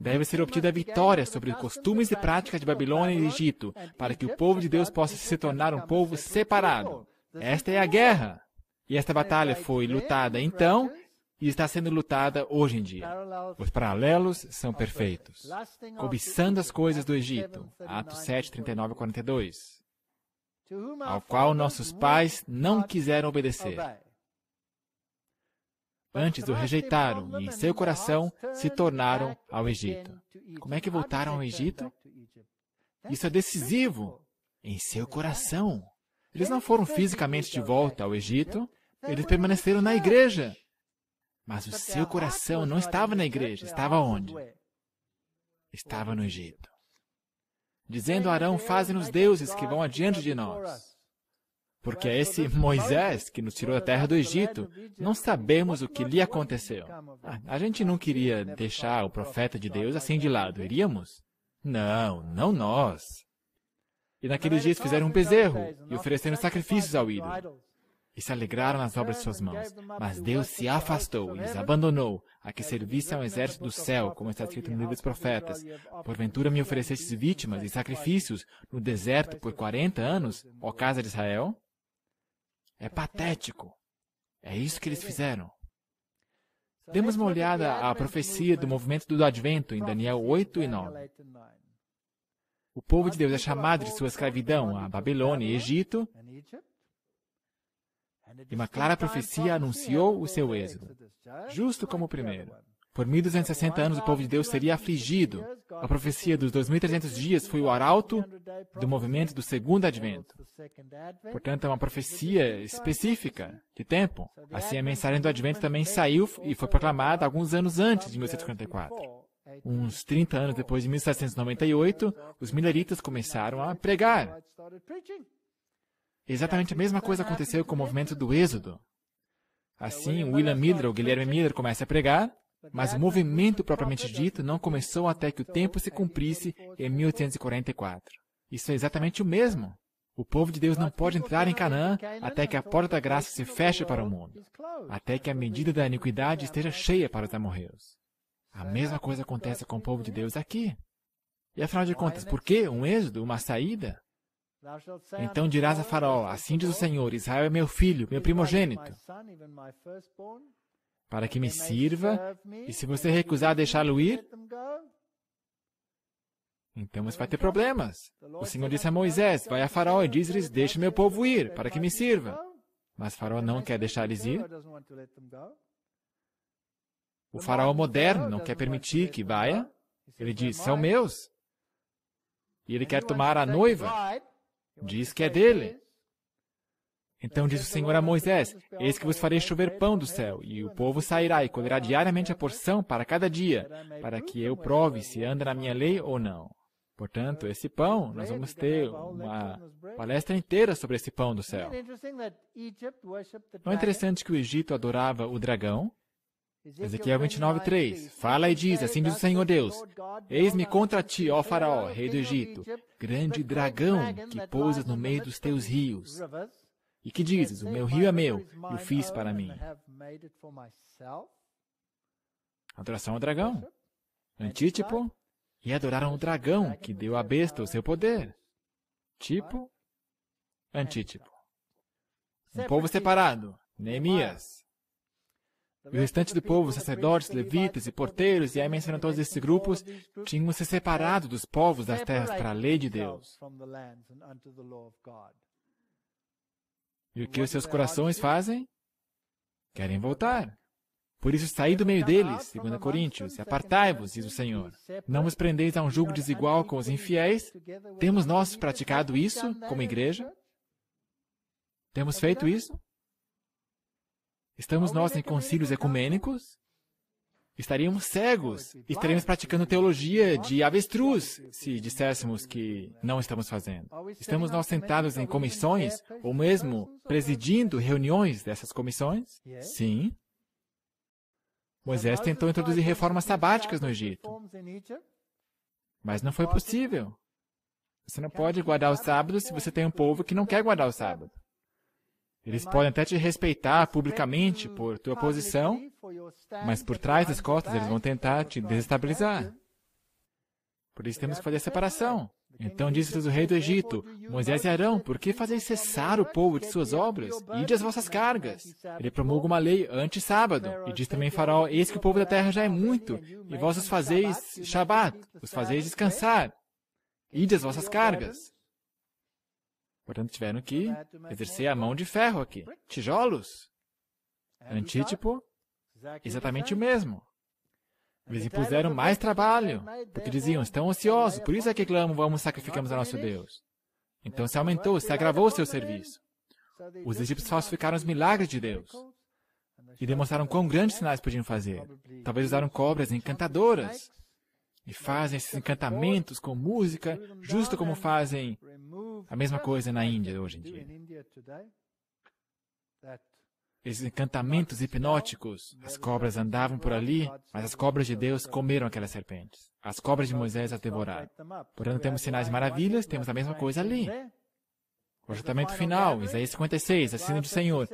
Deve ser obtida a vitória sobre os costumes e práticas de Babilônia e Egito, para que o povo de Deus possa se tornar um povo separado. Esta é a guerra. E esta batalha foi lutada então e está sendo lutada hoje em dia. Os paralelos são perfeitos. Cobiçando as coisas do Egito, Atos 7, 39 a 42, ao qual nossos pais não quiseram obedecer. Antes o rejeitaram e em seu coração se tornaram ao Egito. Como é que voltaram ao Egito? Isso é decisivo. Em seu coração. Eles não foram fisicamente de volta ao Egito, eles permaneceram na igreja. Mas o seu coração não estava na igreja, estava onde? Estava no Egito. Dizendo a Arão, faze-nos deuses que vão adiante de nós. Porque é esse Moisés que nos tirou da terra do Egito, não sabemos o que lhe aconteceu. A gente não queria deixar o profeta de Deus assim de lado, iríamos? Não, não nós. E naqueles dias fizeram um bezerro e ofereceram sacrifícios ao ídolo. E se alegraram nas obras de suas mãos. Mas Deus se afastou e os abandonou, a que servissem ao exército do céu, como está escrito no livro dos profetas. Porventura me oferecestes vítimas e sacrifícios no deserto por 40 anos, ó casa de Israel? É patético. É isso que eles fizeram. Demos uma olhada à profecia do movimento do Advento em Daniel 8 e 9. O povo de Deus é chamado de sua escravidão a Babilônia e Egito, e uma clara profecia anunciou o seu êxodo, justo como o primeiro. Por 1260 anos o povo de Deus seria afligido. A profecia dos 2300 dias foi o arauto do movimento do segundo advento. Portanto, é uma profecia específica de tempo. Assim, a mensagem do advento também saiu e foi proclamada alguns anos antes de 1744. Uns 30 anos depois de 1798, os mileritas começaram a pregar. Exatamente a mesma coisa aconteceu com o movimento do Êxodo. Assim, William Miller ou Guilherme Miller começa a pregar, Mas o movimento propriamente dito não começou até que o tempo se cumprisse em 1844. Isso é exatamente o mesmo. O povo de Deus não pode entrar em Canaã até que a porta da graça se feche para o mundo, até que a medida da iniquidade esteja cheia para os amorreus. A mesma coisa acontece com o povo de Deus aqui. E afinal de contas, por que um êxodo, uma saída? Então dirás a Faraó, assim diz o Senhor, Israel é meu filho, meu primogênito, para que me sirva, e se você recusar deixá-lo ir, então você vai ter problemas. O Senhor disse a Moisés, vai a Faraó e diz-lhes, deixe meu povo ir, para que me sirva. Mas Faraó não quer deixar eles ir. O Faraó moderno não quer permitir que vá. Ele diz, são meus. E ele quer tomar a noiva. Diz que é dele. Então diz o Senhor a Moisés, eis que vos farei chover pão do céu, e o povo sairá e colherá diariamente a porção para cada dia, para que eu prove se anda na minha lei ou não. Portanto, esse pão, nós vamos ter uma palestra inteira sobre esse pão do céu. Não é interessante que o Egito adorava o dragão? Ezequiel 29:3. Fala e diz, assim diz o Senhor Deus, eis-me contra ti, ó Faraó, rei do Egito, grande dragão que pousas no meio dos teus rios. E que dizes, o meu rio é meu, e o fiz para mim. Adoração ao dragão. Antítipo. E adoraram o dragão, que deu à besta o seu poder. Tipo, antítipo. Um povo separado, Neemias. E o restante do povo, sacerdotes, levitas e porteiros, e aí mencionam todos esses grupos, tinham se separado dos povos das terras para a lei de Deus. E o que os seus corações fazem? Querem voltar. Por isso, saí do meio deles, 2 Coríntios, e apartai-vos, diz o Senhor. Não vos prendeis a um jugo desigual com os infiéis. Temos nós praticado isso como igreja? Temos feito isso? Estamos nós em concílios ecumênicos? Estaríamos cegos. Estaríamos praticando teologia de avestruz, se disséssemos que não estamos fazendo. Estamos nós sentados em comissões, ou mesmo presidindo reuniões dessas comissões? Sim. Moisés tentou introduzir reformas sabáticas no Egito, mas não foi possível. Você não pode guardar o sábado se você tem um povo que não quer guardar o sábado. Eles podem até te respeitar publicamente por tua posição, mas por trás das costas eles vão tentar te desestabilizar. Por isso temos que fazer a separação. Então disse-lhes o rei do Egito, Moisés e Arão, por que fazeis cessar o povo de suas obras? Ide as vossas cargas. Ele promulga uma lei anti-sábado. E diz também Faraó, eis que o povo da terra já é muito, e vós os fazeis Shabat, os fazeis descansar. Ide as vossas cargas. Portanto, tiveram que exercer a mão de ferro aqui. Tijolos. Antítipo, exatamente o mesmo. Eles impuseram mais trabalho, porque diziam, estão ociosos, por isso é que clamam, vamos, sacrificamos a nosso Deus. Então se aumentou, se agravou o seu serviço. Os egípcios falsificaram os milagres de Deus e demonstraram quão grandes sinais podiam fazer. Talvez usaram cobras encantadoras e fazem esses encantamentos com música, justo como fazem a mesma coisa na Índia hoje em dia. Esses encantamentos hipnóticos, as cobras andavam por ali, mas as cobras de Deus comeram aquelas serpentes. As cobras de Moisés as devoraram. Portanto, temos sinais de maravilhas, temos a mesma coisa ali. O ajuntamento final, Isaías 56, assim diz o Senhor.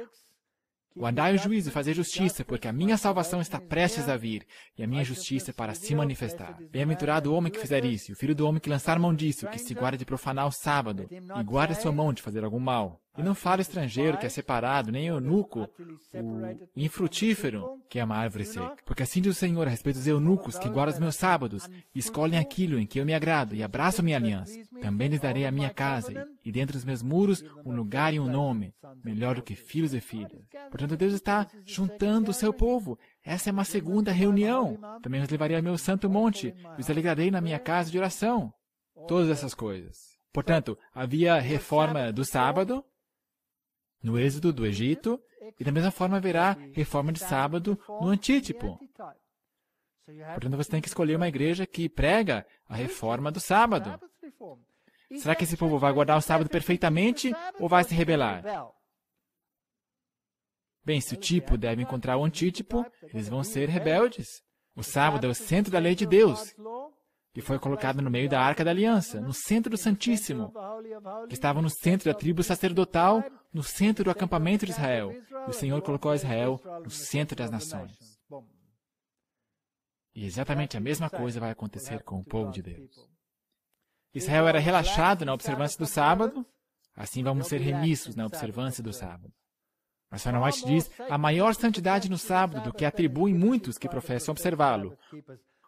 O andai o juízo e fazer justiça, porque a minha salvação está prestes a vir, e a minha justiça para se manifestar. Bem-aventurado o homem que fizer isso, e o filho do homem que lançar mão disso, que se guarda de profanar o sábado, e guarda sua mão de fazer algum mal. E não fala estrangeiro que é separado, nem eunuco, o infrutífero, que é uma árvore seca. Porque assim diz o Senhor a respeito dos eunucos que guardam os meus sábados, e escolhem aquilo em que eu me agrado, e abraçam minha aliança. Também lhes darei a minha casa, e dentro dos meus muros um lugar e um nome, melhor do que filhos e filhas. Portanto, Deus está juntando o seu povo. Essa é uma segunda reunião. Também os levarei ao meu santo monte, e os alegrarei na minha casa de oração. Todas essas coisas. Portanto, havia reforma do sábado, no êxodo do Egito, e da mesma forma haverá reforma de sábado no Antítipo. Portanto, você tem que escolher uma igreja que prega a reforma do sábado. Será que esse povo vai guardar o sábado perfeitamente ou vai se rebelar? Bem, se o tipo deve encontrar o antítipo, eles vão ser rebeldes. O sábado é o centro da lei de Deus, que foi colocado no meio da Arca da Aliança, no centro do Santíssimo, que estava no centro da tribo sacerdotal, no centro do acampamento de Israel. E o Senhor colocou Israel no centro das nações. E exatamente a mesma coisa vai acontecer com o povo de Deus. Israel era relaxado na observância do sábado, assim vamos ser remissos na observância do sábado. Mas Farnham White diz, há maior santidade no sábado do que atribuem muitos que professam observá-lo.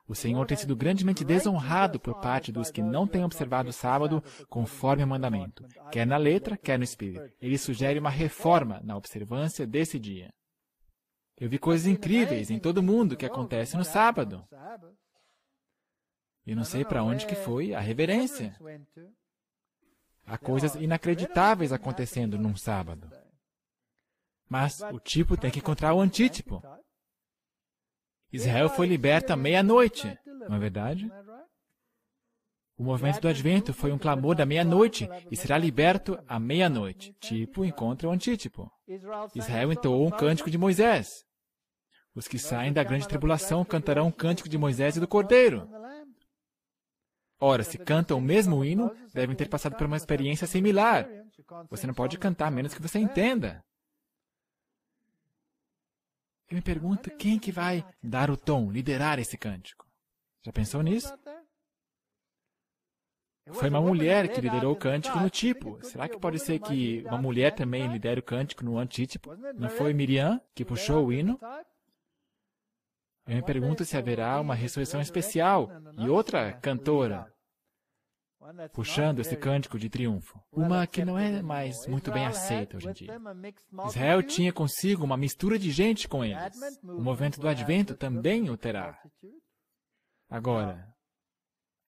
O Senhor tem sido grandemente desonrado por parte dos que não têm observado o sábado conforme o mandamento, quer na letra, quer no espírito. Ele sugere uma reforma na observância desse dia. Eu vi coisas incríveis em todo mundo que acontecem no sábado. Eu não sei para onde que foi a reverência. Há coisas inacreditáveis acontecendo num sábado. Mas o tipo tem que encontrar o antítipo. Israel foi liberto à meia-noite, não é verdade? O movimento do Advento foi um clamor da meia-noite e será liberto à meia-noite. Tipo encontra o antítipo. Israel entoou um cântico de Moisés. Os que saem da grande tribulação cantarão um cântico de Moisés e do Cordeiro. Ora, se cantam o mesmo hino, devem ter passado por uma experiência similar. Você não pode cantar menos que você entenda. Eu me pergunto quem que vai dar o tom, liderar esse cântico. Já pensou nisso? Foi uma mulher que liderou o cântico no tipo. Será que pode ser que uma mulher também lidere o cântico no antítipo? Não foi Miriam que puxou o hino? Eu me pergunto se haverá uma ressurreição especial e outra cantora puxando esse cântico de triunfo. Uma que não é mais muito bem aceita hoje em dia. Israel tinha consigo uma mistura de gente com eles. O movimento do Advento também o terá. Agora,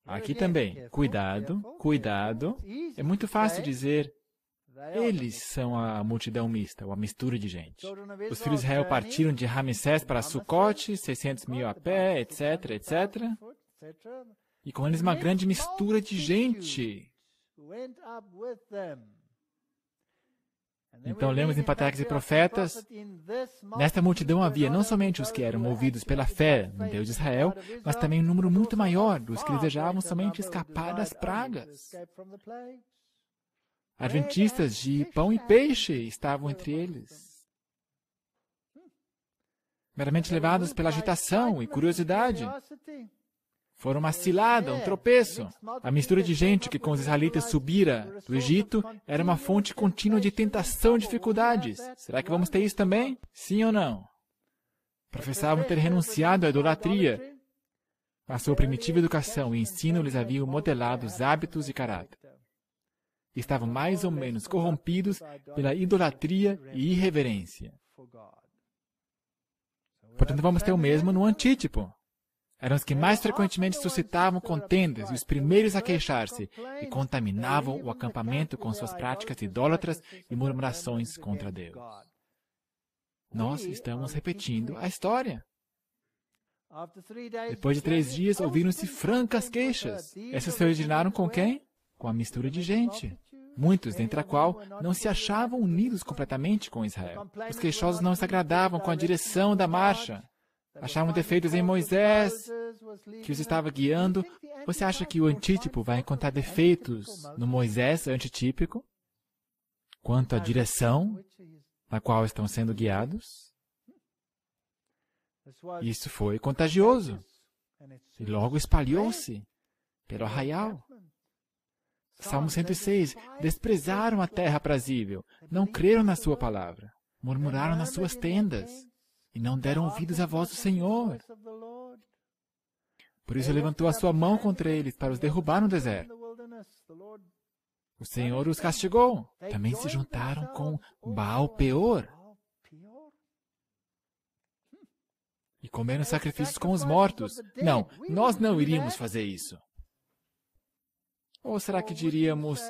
aqui também, cuidado, cuidado. É muito fácil dizer, eles são a multidão mista, ou a mistura de gente. Os filhos de Israel partiram de Ramsés para Sucote, 600 mil a pé, etc, etc. E com eles uma grande mistura de gente. Então lemos em Patriarcas e Profetas, nesta multidão havia não somente os que eram movidos pela fé no Deus de Israel, mas também um número muito maior dos que desejavam somente escapar das pragas. Adventistas de pão e peixe estavam entre eles. Meramente levados pela agitação e curiosidade. Foram uma cilada, um tropeço. A mistura de gente que com os israelitas subira do Egito era uma fonte contínua de tentação e dificuldades. Será que vamos ter isso também? Sim ou não? Professavam ter renunciado à idolatria. A sua primitiva educação e ensino lhes haviam modelado os hábitos e caráter. Estavam mais ou menos corrompidos pela idolatria e irreverência. Portanto, vamos ter o mesmo no antítipo. Eram os que mais frequentemente suscitavam contendas e os primeiros a queixar-se e contaminavam o acampamento com suas práticas idólatras e murmurações contra Deus. Nós estamos repetindo a história. Depois de 3 dias, ouviram-se francas queixas. Essas se originaram com quem? Com a mistura de gente. Muitos, dentre a qual, não se achavam unidos completamente com Israel. Os queixosos não se agradavam com a direção da marcha. Achavam defeitos em Moisés, que os estava guiando. Você acha que o antítipo vai encontrar defeitos no Moisés antitípico? Quanto à direção na qual estão sendo guiados? Isso foi contagioso. E logo espalhou-se pelo arraial. Salmo 106. Desprezaram a terra aprazível, não creram na sua palavra, murmuraram nas suas tendas e não deram ouvidos à voz do Senhor. Por isso levantou a sua mão contra eles para os derrubar no deserto. O Senhor os castigou. Também se juntaram com Baal-peor e comeram sacrifícios com os mortos. Não, nós não iríamos fazer isso. Ou será que diríamos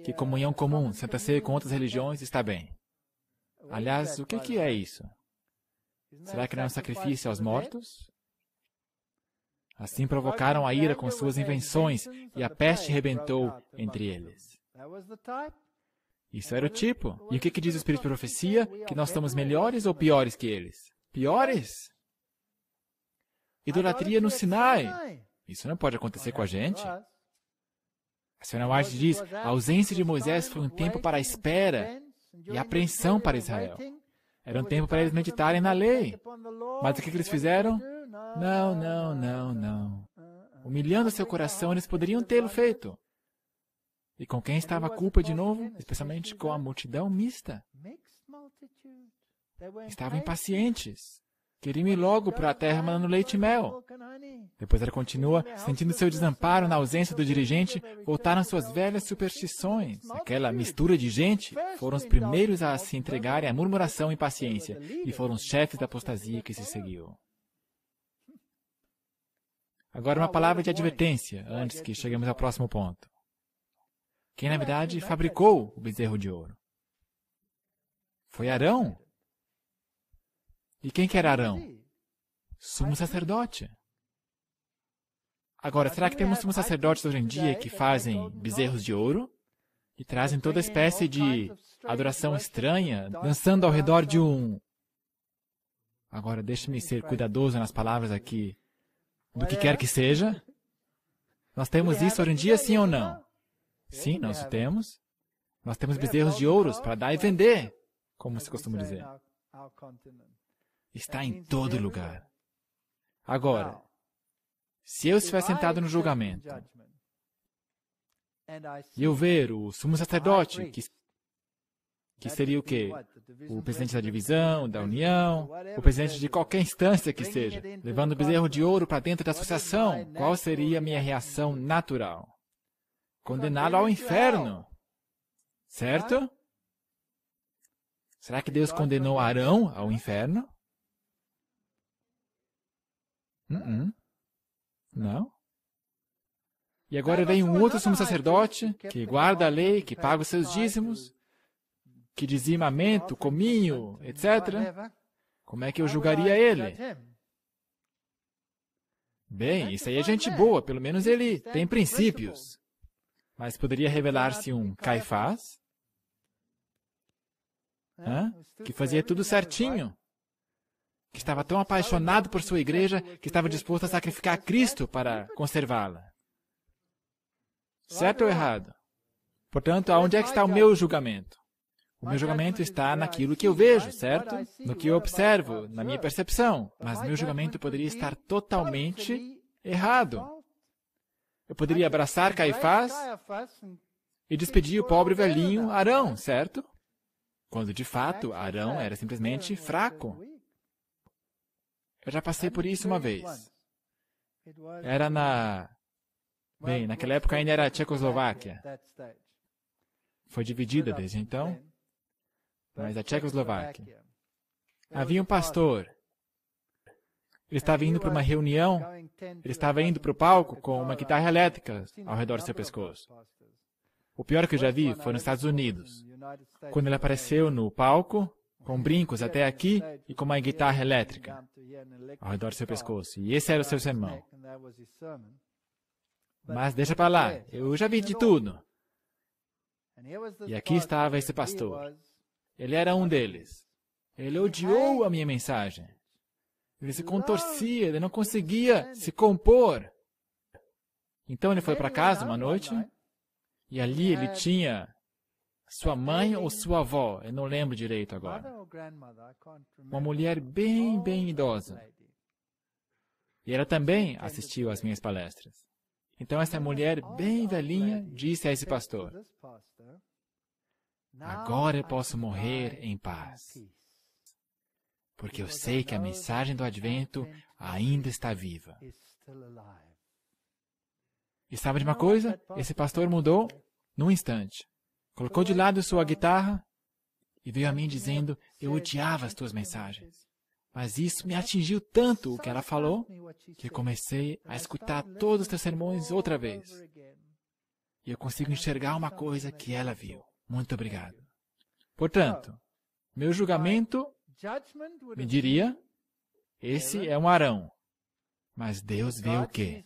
que comunhão comum, Santa Ceia com outras religiões, está bem? Aliás, o que é isso? Será que não é um sacrifício aos mortos? Assim provocaram a ira com suas invenções e a peste rebentou entre eles. Isso era o tipo. E o que diz o Espírito de Profecia? Que nós estamos melhores ou piores que eles? Piores? idolatria no Sinai. Isso não pode acontecer com a gente. A senhora White diz, a ausência de Moisés foi um tempo para a espera e apreensão para Israel. Era um tempo para eles meditarem na lei. Mas o que eles fizeram? Não. Humilhando seu coração, eles poderiam tê-lo feito. E com quem estava a culpa de novo? Especialmente com a multidão mista. Estavam impacientes. Queriam ir logo para a terra mandando leite e mel. Depois ela continua, sentindo seu desamparo na ausência do dirigente, voltaram suas velhas superstições. Aquela mistura de gente foram os primeiros a se entregarem à murmuração e impaciência, e foram os chefes da apostasia que se seguiu. Agora uma palavra de advertência, antes que cheguemos ao próximo ponto. Quem, na verdade, fabricou o bezerro de ouro? Foi Arão. E quem que era Arão? Sumo sacerdote. Agora, será que temos sumos sacerdotes hoje em dia que fazem bezerros de ouro? E trazem toda espécie de adoração estranha, dançando ao redor de um... Agora, deixe-me ser cuidadoso nas palavras aqui. Do que quer que seja. Nós temos isso hoje em dia, sim ou não? Sim, nós o temos. Nós temos bezerros de ouros para dar e vender, como se costuma dizer. Está em todo lugar. Agora, se eu estiver sentado no julgamento e eu ver o sumo sacerdote, que seria o quê? O presidente da divisão, da união, o presidente de qualquer instância que seja, levando o bezerro de ouro para dentro da associação, qual seria a minha reação natural? Condená-lo ao inferno. Certo? Será que Deus condenou Arão ao inferno? Não. E agora vem um outro sumo sacerdote que guarda a lei, que paga os seus dízimos, que dizima mento, cominho, etc. Como é que eu julgaria ele? Bem, isso aí é gente boa, pelo menos ele tem princípios. Mas poderia revelar-se um Caifás, que fazia tudo certinho, que estava tão apaixonado por sua igreja que estava disposto a sacrificar Cristo para conservá-la. Certo ou errado? Portanto, aonde é que está o meu julgamento? O meu julgamento está naquilo que eu vejo, certo? No que eu observo, na minha percepção. Mas meu julgamento poderia estar totalmente errado. Eu poderia abraçar Caifás e despedir o pobre velhinho Arão, certo? Quando, de fato, Arão era simplesmente fraco. Eu já passei por isso uma vez. Era naquela época ainda era a Tchecoslováquia. Foi dividida desde então, mas a Tchecoslováquia. Havia um pastor. Ele estava indo para uma reunião, ele estava indo para o palco com uma guitarra elétrica ao redor do seu pescoço. O pior que eu já vi foi nos Estados Unidos, quando ele apareceu no palco, com brincos até aqui e com uma guitarra elétrica ao redor do seu pescoço. E esse era o seu sermão. Mas deixa para lá, eu já vi de tudo. E aqui estava esse pastor. Ele era um deles. Ele odiou a minha mensagem. Ele se contorcia, ele não conseguia se compor. Então ele foi para casa uma noite, e ali ele tinha sua mãe ou sua avó, eu não lembro direito agora. Uma mulher bem idosa. E ela também assistiu às minhas palestras. Então essa mulher bem velhinha disse a esse pastor: agora eu posso morrer em paz, porque eu sei que a mensagem do Advento ainda está viva. E sabe de uma coisa? Esse pastor mudou num instante. Colocou de lado sua guitarra e veio a mim dizendo: eu odiava as tuas mensagens. Mas isso me atingiu tanto o que ela falou, que comecei a escutar todos os teus sermões outra vez. E eu consigo enxergar uma coisa que ela viu. Muito obrigado. Portanto, meu julgamento me diria: esse é um Arão. Mas Deus vê o quê?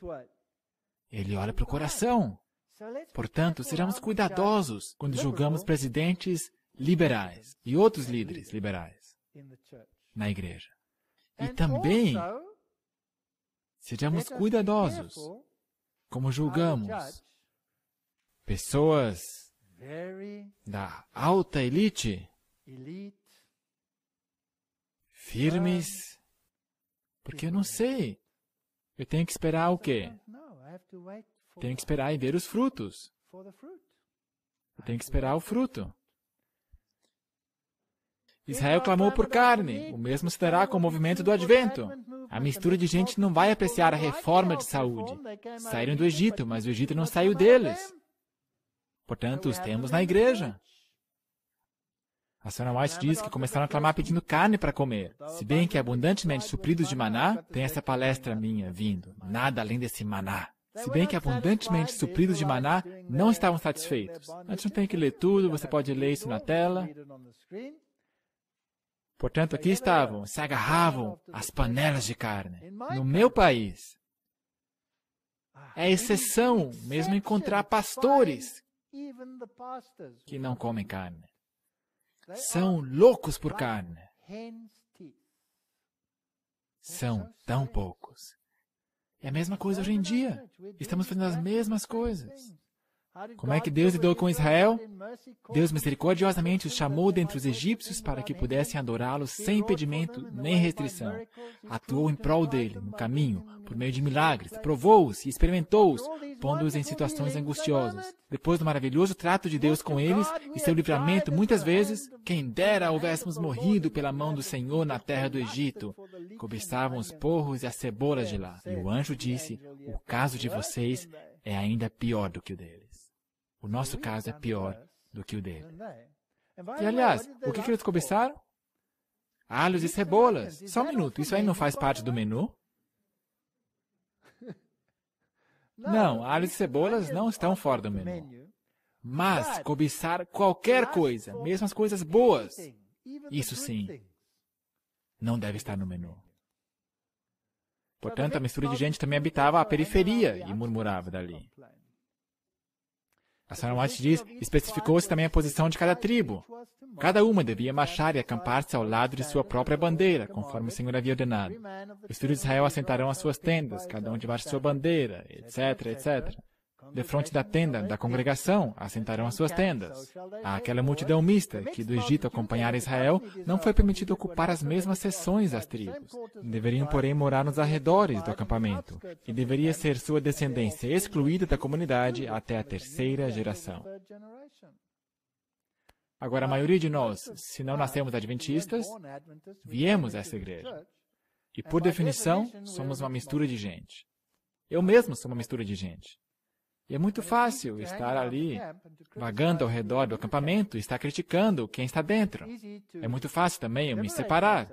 Ele olha para o coração. Portanto, sejamos cuidadosos quando julgamos presidentes liberais e outros líderes liberais na igreja. E também Sejamos cuidadosos como julgamos pessoas da alta elite, firmes, porque eu não sei. Eu tenho que esperar o quê? Tenho que esperar e ver os frutos. Eu tenho que esperar o fruto. Israel clamou por carne. O mesmo se dará com o movimento do Advento. A mistura de gente não vai apreciar a reforma de saúde. Saíram do Egito, mas o Egito não saiu deles. Portanto, os temos na igreja. A Sra. White diz que começaram a clamar pedindo carne para comer. Se bem que abundantemente supridos de maná, tem essa palestra minha vindo. Nada além desse maná. Se bem que abundantemente supridos de maná, não estavam satisfeitos. A gente não tem que ler tudo, você pode ler isso na tela. Portanto, aqui estavam, se agarravam às panelas de carne. No meu país, é exceção mesmo encontrar pastores que não comem carne. São loucos por carne. São tão poucos. É a mesma coisa hoje em dia. Estamos fazendo as mesmas coisas. Como é que Deus lidou com Israel? Deus misericordiosamente os chamou dentre os egípcios para que pudessem adorá-lo sem impedimento nem restrição. Atuou em prol dele, no caminho, por meio de milagres, provou-os e experimentou-os, pondo-os em situações angustiosas. Depois do maravilhoso trato de Deus com eles e seu livramento, muitas vezes, quem dera houvéssemos morrido pela mão do Senhor na terra do Egito. Cobiçavam os porros e as cebolas de lá. E o anjo disse, o caso de vocês é ainda pior do que o deles. O nosso caso é pior do que o dele. E, aliás, o que eles cobiçaram? Alhos e cebolas. Só um minuto, isso aí não faz parte do menu? Não, alhos e cebolas não estão fora do menu. Mas cobiçar qualquer coisa, mesmo as coisas boas, isso sim, não deve estar no menu. Portanto, a mistura de gente também habitava a periferia e murmurava dali. A Sra. White diz, especificou-se também a posição de cada tribo. Cada uma devia marchar e acampar-se ao lado de sua própria bandeira, conforme o Senhor havia ordenado. Os filhos de Israel assentarão as suas tendas, cada um debaixo de sua bandeira, etc., etc. Defronte da tenda da congregação, assentarão as suas tendas. Àquela multidão mista que do Egito acompanhara Israel, não foi permitido ocupar as mesmas seções das tribos. Deveriam, porém, morar nos arredores do acampamento, e deveria ser sua descendência excluída da comunidade até a terceira geração. Agora, a maioria de nós, se não nascemos adventistas, viemos a essa igreja. E, por definição, somos uma mistura de gente. Eu mesmo sou uma mistura de gente. E é muito fácil estar ali, vagando ao redor do acampamento e estar criticando quem está dentro. É muito fácil também eu me separar.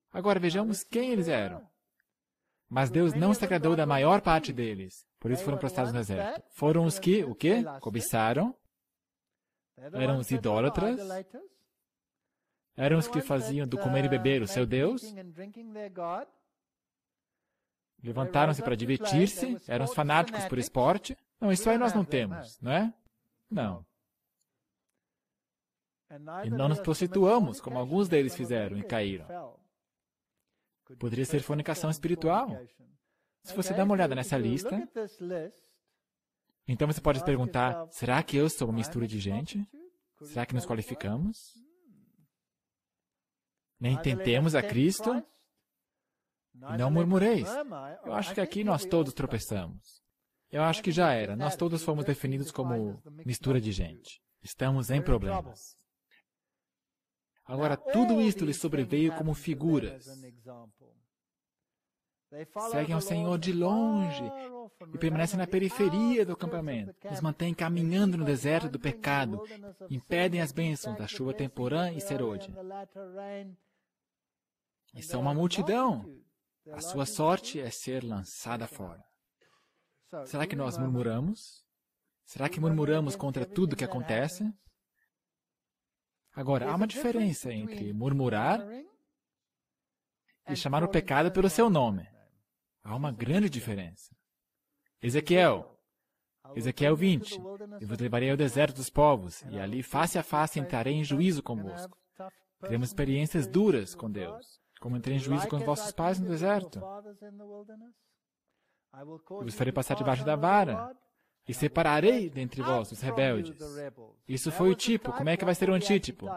Agora vejamos quem eles eram. Mas Deus não se agradou da maior parte deles, por isso foram prostrados no deserto. Foram os que, o quê? Cobiçaram. Eram os idólatras. Eram os que faziam do comer e beber o seu Deus. Levantaram-se para divertir-se, eram os fanáticos por esporte. Não, isso aí nós não temos, não é? Não. E não nos prostituamos, como alguns deles fizeram e caíram. Poderia ser fornicação espiritual. Se você dá uma olhada nessa lista, então você pode se perguntar, será que eu sou uma mistura de gente? Será que nos qualificamos? Nem tentemos a Cristo? E não murmureis. Eu acho que aqui nós todos tropeçamos. Eu acho que já era. Nós todos fomos definidos como mistura de gente. Estamos em problemas. Agora, tudo isto lhes sobreveio como figuras. Seguem ao Senhor de longe e permanecem na periferia do acampamento. Nos mantêm caminhando no deserto do pecado. Impedem as bênçãos da chuva temporã e serôdia. E são uma multidão. A sua sorte é ser lançada fora. Será que nós murmuramos? Será que murmuramos contra tudo que acontece? Agora, há uma diferença entre murmurar e chamar o pecado pelo seu nome. Há uma grande diferença. Ezequiel 20. Eu vos levarei ao deserto dos povos, e ali, face a face, entrarei em juízo convosco. Teremos experiências duras com Deus, como entrei em juízo com os vossos pais no deserto. E vos farei passar debaixo da vara. E separarei dentre vós os rebeldes. Isso foi o tipo. Como é que vai ser o antítipo?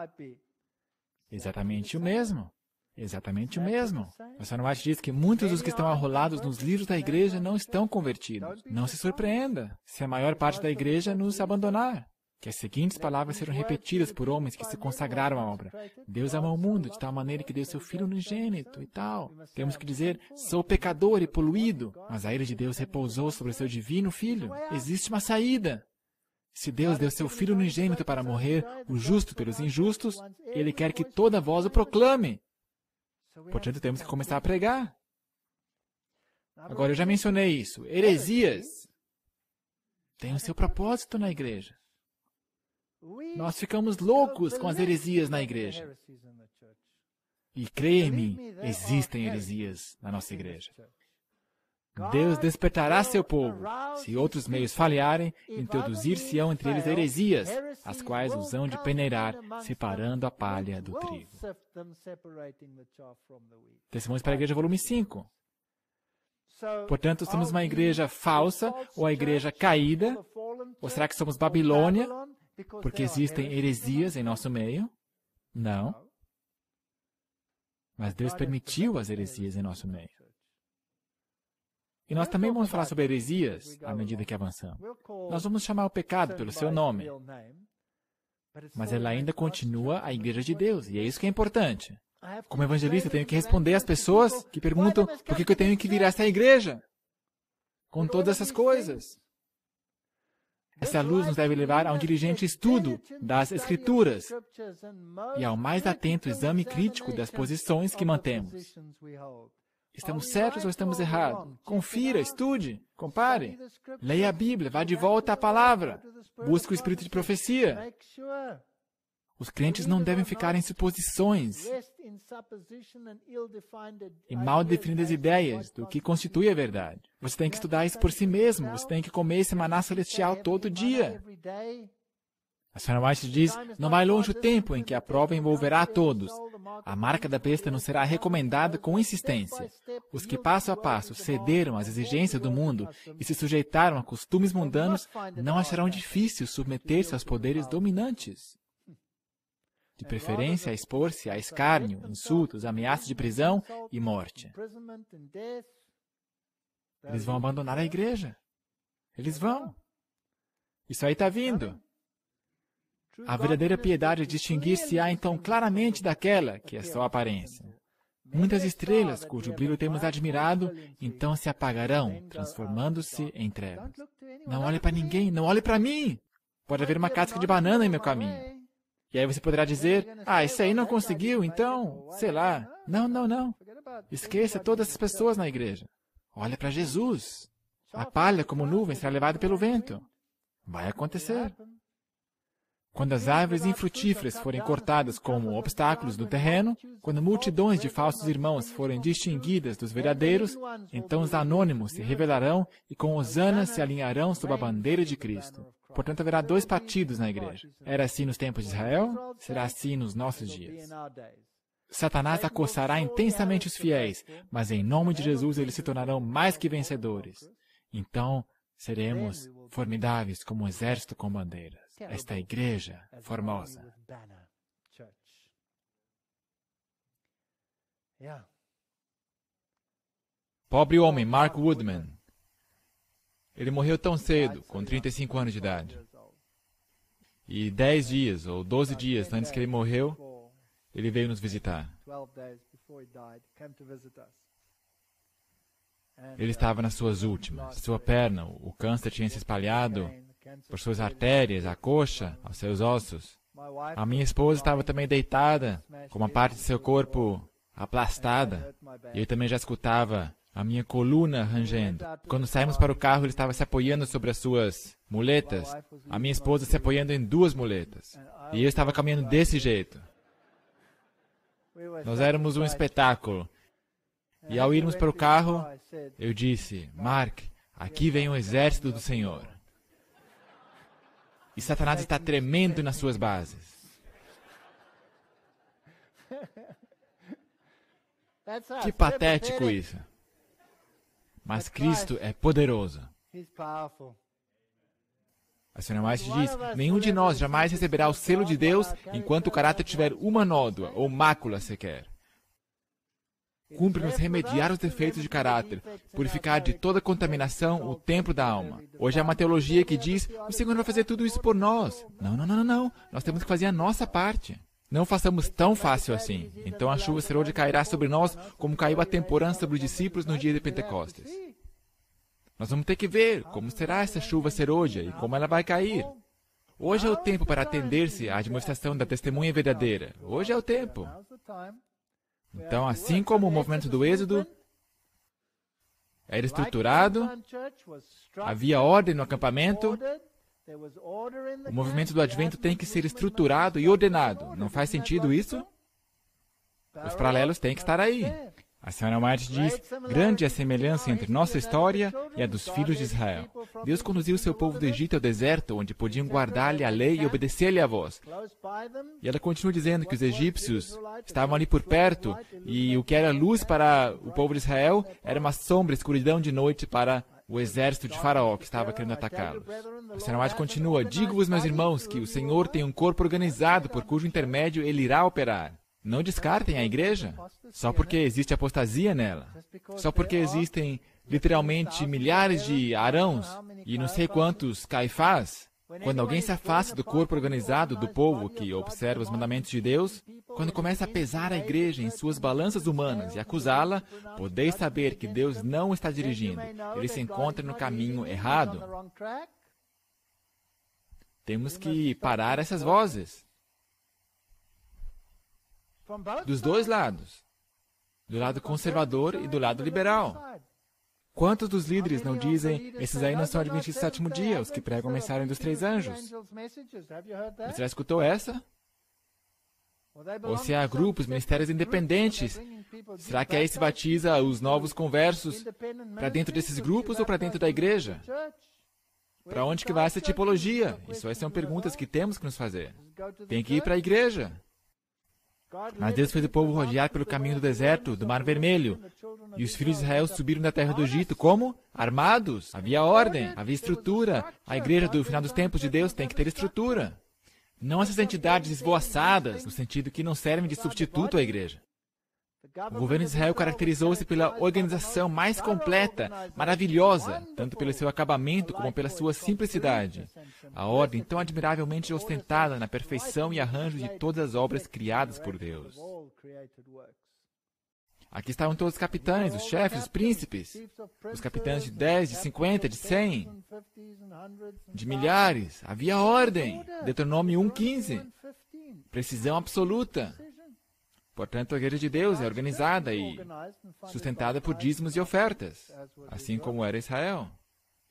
Exatamente o mesmo. Exatamente o mesmo. O Ellen White diz que muitos dos que estão arrolados nos livros da igreja não estão convertidos. Não se surpreenda se a maior parte da igreja nos abandonar. Que as seguintes palavras serão repetidas por homens que se consagraram à obra. Deus amou o mundo de tal maneira que deu seu Filho unigênito e tal. Temos que dizer, sou pecador e poluído, mas a ira de Deus repousou sobre o seu divino Filho. Existe uma saída. Se Deus deu seu Filho unigênito para morrer, o justo pelos injustos, Ele quer que toda voz o proclame. Portanto, temos que começar a pregar. Agora, eu já mencionei isso. Heresias têm o seu propósito na igreja. Nós ficamos loucos com as heresias na igreja. E creia em mim, existem heresias na nossa igreja. Deus despertará seu povo. Se outros meios falharem, introduzir-se-ão entre eles heresias, as quais os hão de peneirar, separando a palha do trigo. Testemunhos para a Igreja, volume 5. Portanto, somos uma igreja falsa, ou a igreja caída? Ou será que somos Babilônia? Porque existem heresias em nosso meio? Não. Mas Deus permitiu as heresias em nosso meio. E nós também vamos falar sobre heresias à medida que avançamos. Nós vamos chamar o pecado pelo seu nome. Mas ela ainda continua a igreja de Deus, e é isso que é importante. Como evangelista, eu tenho que responder às pessoas que perguntam por que eu tenho que vir a essa igreja com todas essas coisas. Essa luz nos deve levar a um diligente estudo das Escrituras e ao mais atento exame crítico das posições que mantemos. Estamos certos ou estamos errados? Confira, estude, compare. Leia a Bíblia, vá de volta à palavra. Busque o espírito de profecia. Os crentes não devem ficar em suposições e mal definidas ideias do que constitui a verdade. Você tem que estudar isso por si mesmo. Você tem que comer esse maná celestial todo dia. A senhora White diz, não vai longe o tempo em que a prova envolverá a todos. A marca da besta não será recomendada com insistência. Os que passo a passo cederam às exigências do mundo e se sujeitaram a costumes mundanos não acharão difícil submeter-se aos poderes dominantes. De preferência a expor-se a escárnio, insultos, ameaças de prisão e morte. Eles vão abandonar a igreja. Eles vão. Isso aí está vindo. A verdadeira piedade distinguir-se-á então claramente daquela que é só aparência. Muitas estrelas, cujo brilho temos admirado, então se apagarão, transformando-se em trevas. Não olhe para ninguém, não olhe para mim! Pode haver uma casca de banana em meu caminho. E aí você poderá dizer, isso aí não conseguiu, então, sei lá. Não, não, não. Esqueça todas as pessoas na igreja. Olha para Jesus. A palha como nuvem será levada pelo vento. Vai acontecer. Quando as árvores infrutíferas forem cortadas como obstáculos no terreno, quando multidões de falsos irmãos forem distinguidas dos verdadeiros, então os anônimos se revelarão e com hosanas se alinharão sob a bandeira de Cristo. Portanto, haverá dois partidos na igreja. Era assim nos tempos de Israel, será assim nos nossos dias. Satanás acossará intensamente os fiéis, mas em nome de Jesus eles se tornarão mais que vencedores. Então, seremos formidáveis como um exército com bandeiras. Esta igreja formosa. Pobre homem, Mark Woodman. Ele morreu tão cedo, com 35 anos de idade. E 10 dias ou 12 dias antes que ele morreu, ele veio nos visitar. Ele estava nas suas últimas. Sua perna, o câncer tinha se espalhado por suas artérias, a coxa, aos seus ossos. A minha esposa estava também deitada, com uma parte de seu corpo aplastada. E eu também já escutava a minha coluna rangendo. Quando saímos para o carro, ele estava se apoiando sobre as suas muletas. A minha esposa se apoiando em 2 muletas. E eu estava caminhando desse jeito. Nós éramos um espetáculo. E ao irmos para o carro, eu disse, Mark, aqui vem o exército do Senhor. E Satanás está tremendo nas suas bases. Que patético isso. Mas Cristo é poderoso. A senhora White diz, nenhum de nós jamais receberá o selo de Deus enquanto o caráter tiver uma nódoa ou mácula sequer. Cumpre-nos remediar os defeitos de caráter, purificar de toda contaminação o templo da alma. Hoje há uma teologia que diz, o Senhor vai fazer tudo isso por nós. Não. Nós temos que fazer a nossa parte. Não façamos tão fácil assim. Então a chuva serôdia cairá sobre nós como caiu a temporã sobre os discípulos no dia de Pentecostes. Nós vamos ter que ver como será essa chuva serôdia e como ela vai cair. Hoje é o tempo para atender-se à demonstração da testemunha verdadeira. Hoje é o tempo. Então, assim como o movimento do Êxodo era estruturado, havia ordem no acampamento, o movimento do Advento tem que ser estruturado e ordenado. Não faz sentido isso? Os paralelos têm que estar aí. A senhora White diz, grande é a semelhança entre nossa história e a dos filhos de Israel. Deus conduziu seu povo do Egito ao deserto, onde podiam guardar-lhe a lei e obedecer-lhe a voz. E ela continua dizendo que os egípcios estavam ali por perto, e o que era luz para o povo de Israel era uma sombra, escuridão de noite para o exército de Faraó que estava querendo atacá-los. A senhora White continua, digo-vos, meus irmãos, que o Senhor tem um corpo organizado por cujo intermédio ele irá operar. Não descartem a igreja, só porque existe apostasia nela, só porque existem literalmente milhares de Arãos e não sei quantos Caifás. Quando alguém se afasta do corpo organizado do povo que observa os mandamentos de Deus, quando começa a pesar a igreja em suas balanças humanas e acusá-la, podeis saber que Deus não está dirigindo, ele se encontra no caminho errado. Temos que parar essas vozes. Dos dois lados, do lado conservador e do lado liberal. Quantos dos líderes não dizem, esses aí não são adventistas do sétimo dia, os que pregam a mensagem dos 3 anjos? Você já escutou essa? Ou se há grupos, ministérios independentes, será que aí se batiza os novos conversos para dentro desses grupos ou para dentro da igreja? Para onde que vai essa tipologia? Isso aí são perguntas que temos que nos fazer. Tem que ir para a igreja. Mas Deus fez o povo rodear pelo caminho do deserto, do Mar Vermelho. E os filhos de Israel subiram da terra do Egito. Como? Armados. Havia ordem, havia estrutura. A igreja do final dos tempos de Deus tem que ter estrutura. Não essas entidades esvoaçadas, no sentido que não servem de substituto à igreja. O governo de Israel caracterizou-se pela organização mais completa, maravilhosa, tanto pelo seu acabamento como pela sua simplicidade. A ordem tão admiravelmente ostentada na perfeição e arranjo de todas as obras criadas por Deus. Aqui estavam todos os capitães, os chefes, os príncipes, os capitães de 10, de 50, de 100, de milhares. Havia ordem. Deuteronômio 1:15. Precisão absoluta. Portanto, a igreja de Deus é organizada e sustentada por dízimos e ofertas, assim como era Israel.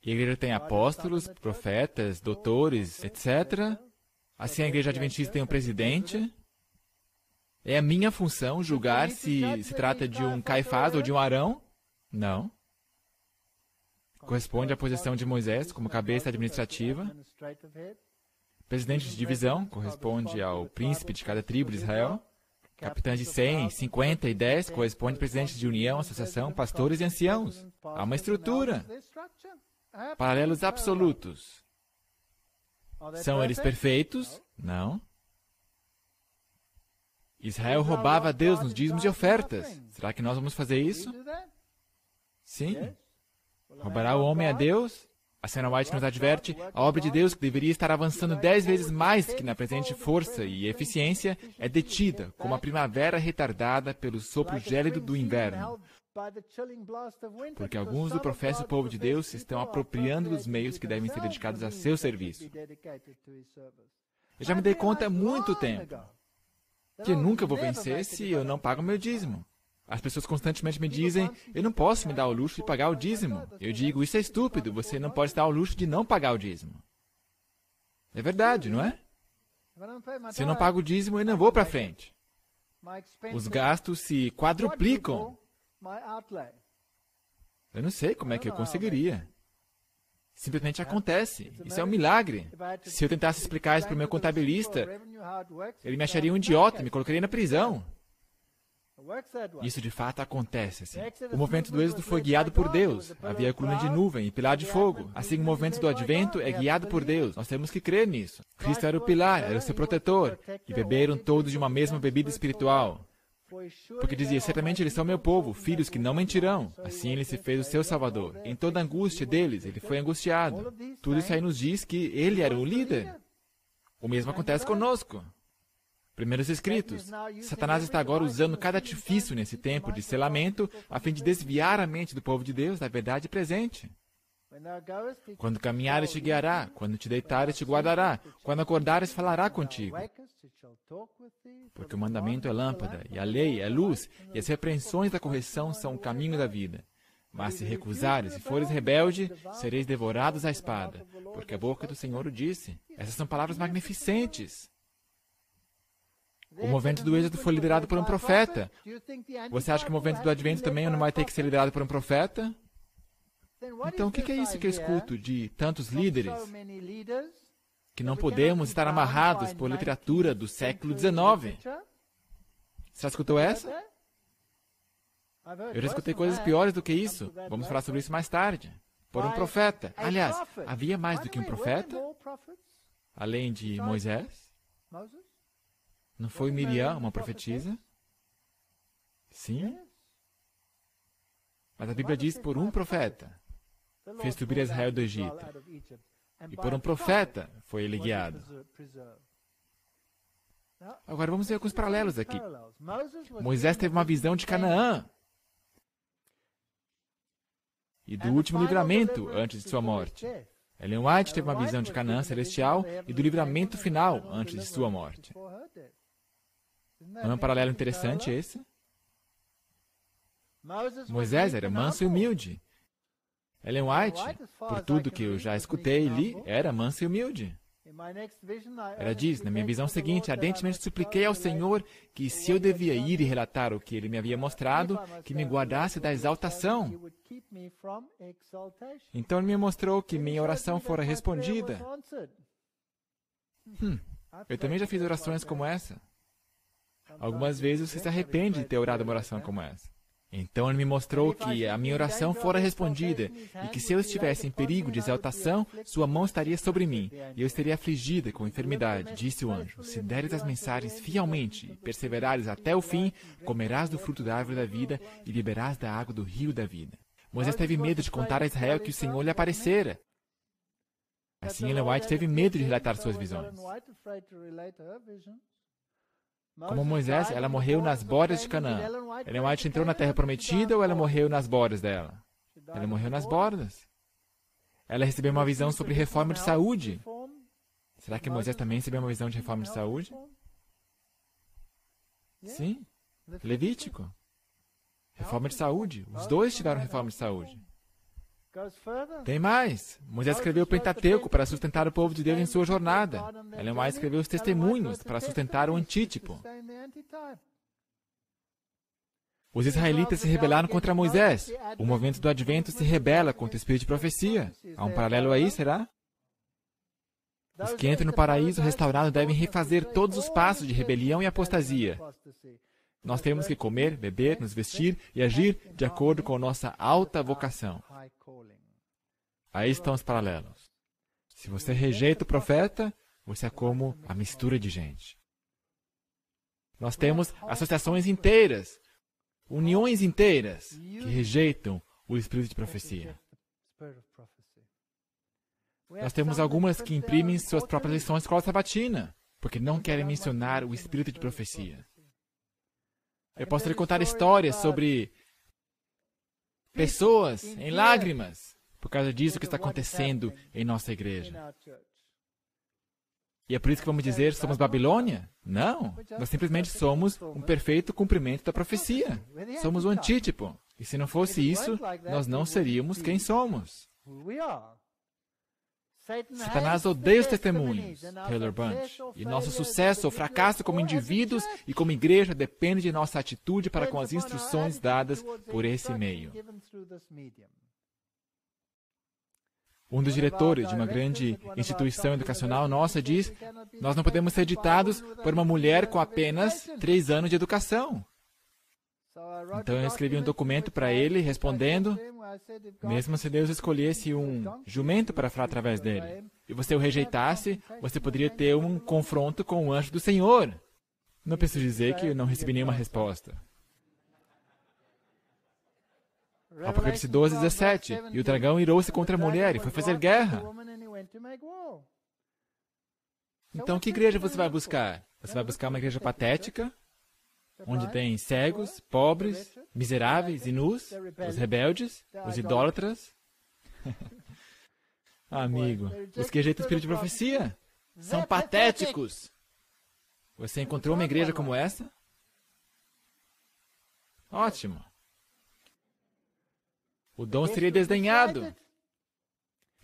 E a igreja tem apóstolos, profetas, doutores, etc. Assim a igreja adventista tem um presidente. É a minha função julgar se se trata de um Caifás ou de um Arão? Não. Corresponde à posição de Moisés como cabeça administrativa. Presidente de divisão corresponde ao príncipe de cada tribo de Israel. Capitães de 100, 50 e 10 correspondem a presidentes de união, associação, pastores e anciãos. Há uma estrutura. Paralelos absolutos. São eles perfeitos? Não. Israel roubava a Deus nos dízimos e ofertas. Será que nós vamos fazer isso? Sim. Roubará o homem a Deus? A senhora White nos adverte, a obra de Deus, que deveria estar avançando 10 vezes mais que na presente força e eficiência, é detida, como a primavera retardada pelo sopro gélido do inverno. Porque alguns do professo povo de Deus se estão apropriando dos meios que devem ser dedicados a seu serviço. Eu já me dei conta há muito tempo que eu nunca vou vencer se eu não pago meu dízimo. As pessoas constantemente me dizem, eu não posso me dar o luxo de pagar o dízimo. Eu digo, isso é estúpido, você não pode se dar o luxo de não pagar o dízimo. É verdade, não é? Se eu não pago o dízimo, eu não vou para frente. Os gastos se quadruplicam. Eu não sei como é que eu conseguiria. Simplesmente acontece. Isso é um milagre. Se eu tentasse explicar isso para o meu contabilista, ele me acharia um idiota, me colocaria na prisão. Isso de fato acontece assim. O movimento do Êxodo foi guiado por Deus. Havia coluna de nuvem e pilar de fogo. Assim, o movimento do Advento é guiado por Deus. Nós temos que crer nisso. Cristo era o pilar, era o seu protetor. E beberam todos de uma mesma bebida espiritual. Porque dizia, certamente eles são meu povo, filhos que não mentirão. Assim ele se fez o seu Salvador. Em toda a angústia deles, ele foi angustiado. Tudo isso aí nos diz que ele era o líder. O mesmo acontece conosco. Primeiros escritos. Satanás está agora usando cada artifício nesse tempo de selamento a fim de desviar a mente do povo de Deus da verdade presente. Quando caminhares te guiará, quando te deitares te guardará, quando acordares falará contigo. Porque o mandamento é lâmpada, e a lei é luz, e as repreensões da correção são o caminho da vida. Mas se recusares e fores rebelde, sereis devorados à espada, porque a boca do Senhor o disse. Essas são palavras magnificentes. O movimento do Êxodo foi liderado por um profeta. Você acha que o movimento do Advento também não vai ter que ser liderado por um profeta? Então, o que é isso que eu escuto de tantos líderes? Que não podemos estar amarrados por literatura do século XIX. Você já escutou essa? Eu já escutei coisas piores do que isso. Vamos falar sobre isso mais tarde. Por um profeta. Aliás, havia mais do que um profeta? Além de Moisés? Não foi Miriam uma profetisa? Sim. Mas a Bíblia diz por um profeta. Fez subir Israel do Egito. E por um profeta foi ele guiado. Agora vamos ver alguns paralelos aqui. Moisés teve uma visão de Canaã. E do último livramento antes de sua morte. Ellen White teve uma visão de Canaã celestial e do livramento final antes de sua morte. Não é um paralelo interessante esse? Moisés era manso e humilde. Ellen White, por tudo que eu já escutei e li, era manso e humilde. Ela diz, na minha visão seguinte, ardentemente supliquei ao Senhor que, se eu devia ir e relatar o que Ele me havia mostrado, que me guardasse da exaltação. Então Ele me mostrou que minha oração fora respondida. Eu também já fiz orações como essa. Algumas vezes você se arrepende de ter orado uma oração como essa. Então ele me mostrou que a minha oração fora respondida e que se eu estivesse em perigo de exaltação, sua mão estaria sobre mim e eu estaria afligida com enfermidade. Disse o anjo, se deres as mensagens fielmente e perseverares até o fim, comerás do fruto da árvore da vida e beberás da água do rio da vida. Moisés teve medo de contar a Israel que o Senhor lhe aparecera. Assim Ellen White teve medo de relatar suas visões. Como Moisés, ela morreu nas bordas de Canaã. Ellen White entrou na terra prometida ou ela morreu nas bordas dela? Ela morreu nas bordas. Ela recebeu uma visão sobre reforma de saúde. Será que Moisés também recebeu uma visão de reforma de saúde? Sim. Levítico. Reforma de saúde. Os dois tiveram reforma de saúde. Tem mais. Moisés escreveu o Pentateuco para sustentar o povo de Deus em sua jornada. Ellen White escreveu os testemunhos para sustentar o antítipo. Os israelitas se rebelaram contra Moisés. O movimento do Advento se rebela contra o espírito de profecia. Há um paralelo aí, será? Os que entram no paraíso restaurado devem refazer todos os passos de rebelião e apostasia. Nós temos que comer, beber, nos vestir e agir de acordo com nossa alta vocação. Aí estão os paralelos. Se você rejeita o profeta, você é como a mistura de gente. Nós temos associações inteiras, uniões inteiras, que rejeitam o espírito de profecia. Nós temos algumas que imprimem suas próprias lições de escola sabatina, porque não querem mencionar o espírito de profecia. Eu posso lhe contar histórias sobre pessoas em lágrimas por causa disso que está acontecendo em nossa igreja. E é por isso que vamos dizer somos Babilônia? Não, nós simplesmente somos um perfeito cumprimento da profecia. Somos o antítipo. E se não fosse isso, nós não seríamos quem somos. Satanás odeia os testemunhos, Taylor Bunch, e nosso sucesso ou fracasso como indivíduos e como igreja depende de nossa atitude para com as instruções dadas por esse meio. Um dos diretores de uma grande instituição educacional nossa diz: nós não podemos ser ditados por uma mulher com apenas 3 anos de educação. Então eu escrevi um documento para ele, respondendo, mesmo se Deus escolhesse um jumento para falar através dele, e você o rejeitasse, você poderia ter um confronto com o anjo do Senhor. Não preciso dizer que eu não recebi nenhuma resposta. Apocalipse 12, 17. E o dragão irou-se contra a mulher e foi fazer guerra. Então, que igreja você vai buscar? Você vai buscar uma igreja patética, onde tem cegos, pobres, miseráveis e nus, os rebeldes, os idólatras? Amigo, os que rejeitam o espírito de profecia são patéticos. Você encontrou uma igreja como essa? Ótimo. O dom seria desdenhado.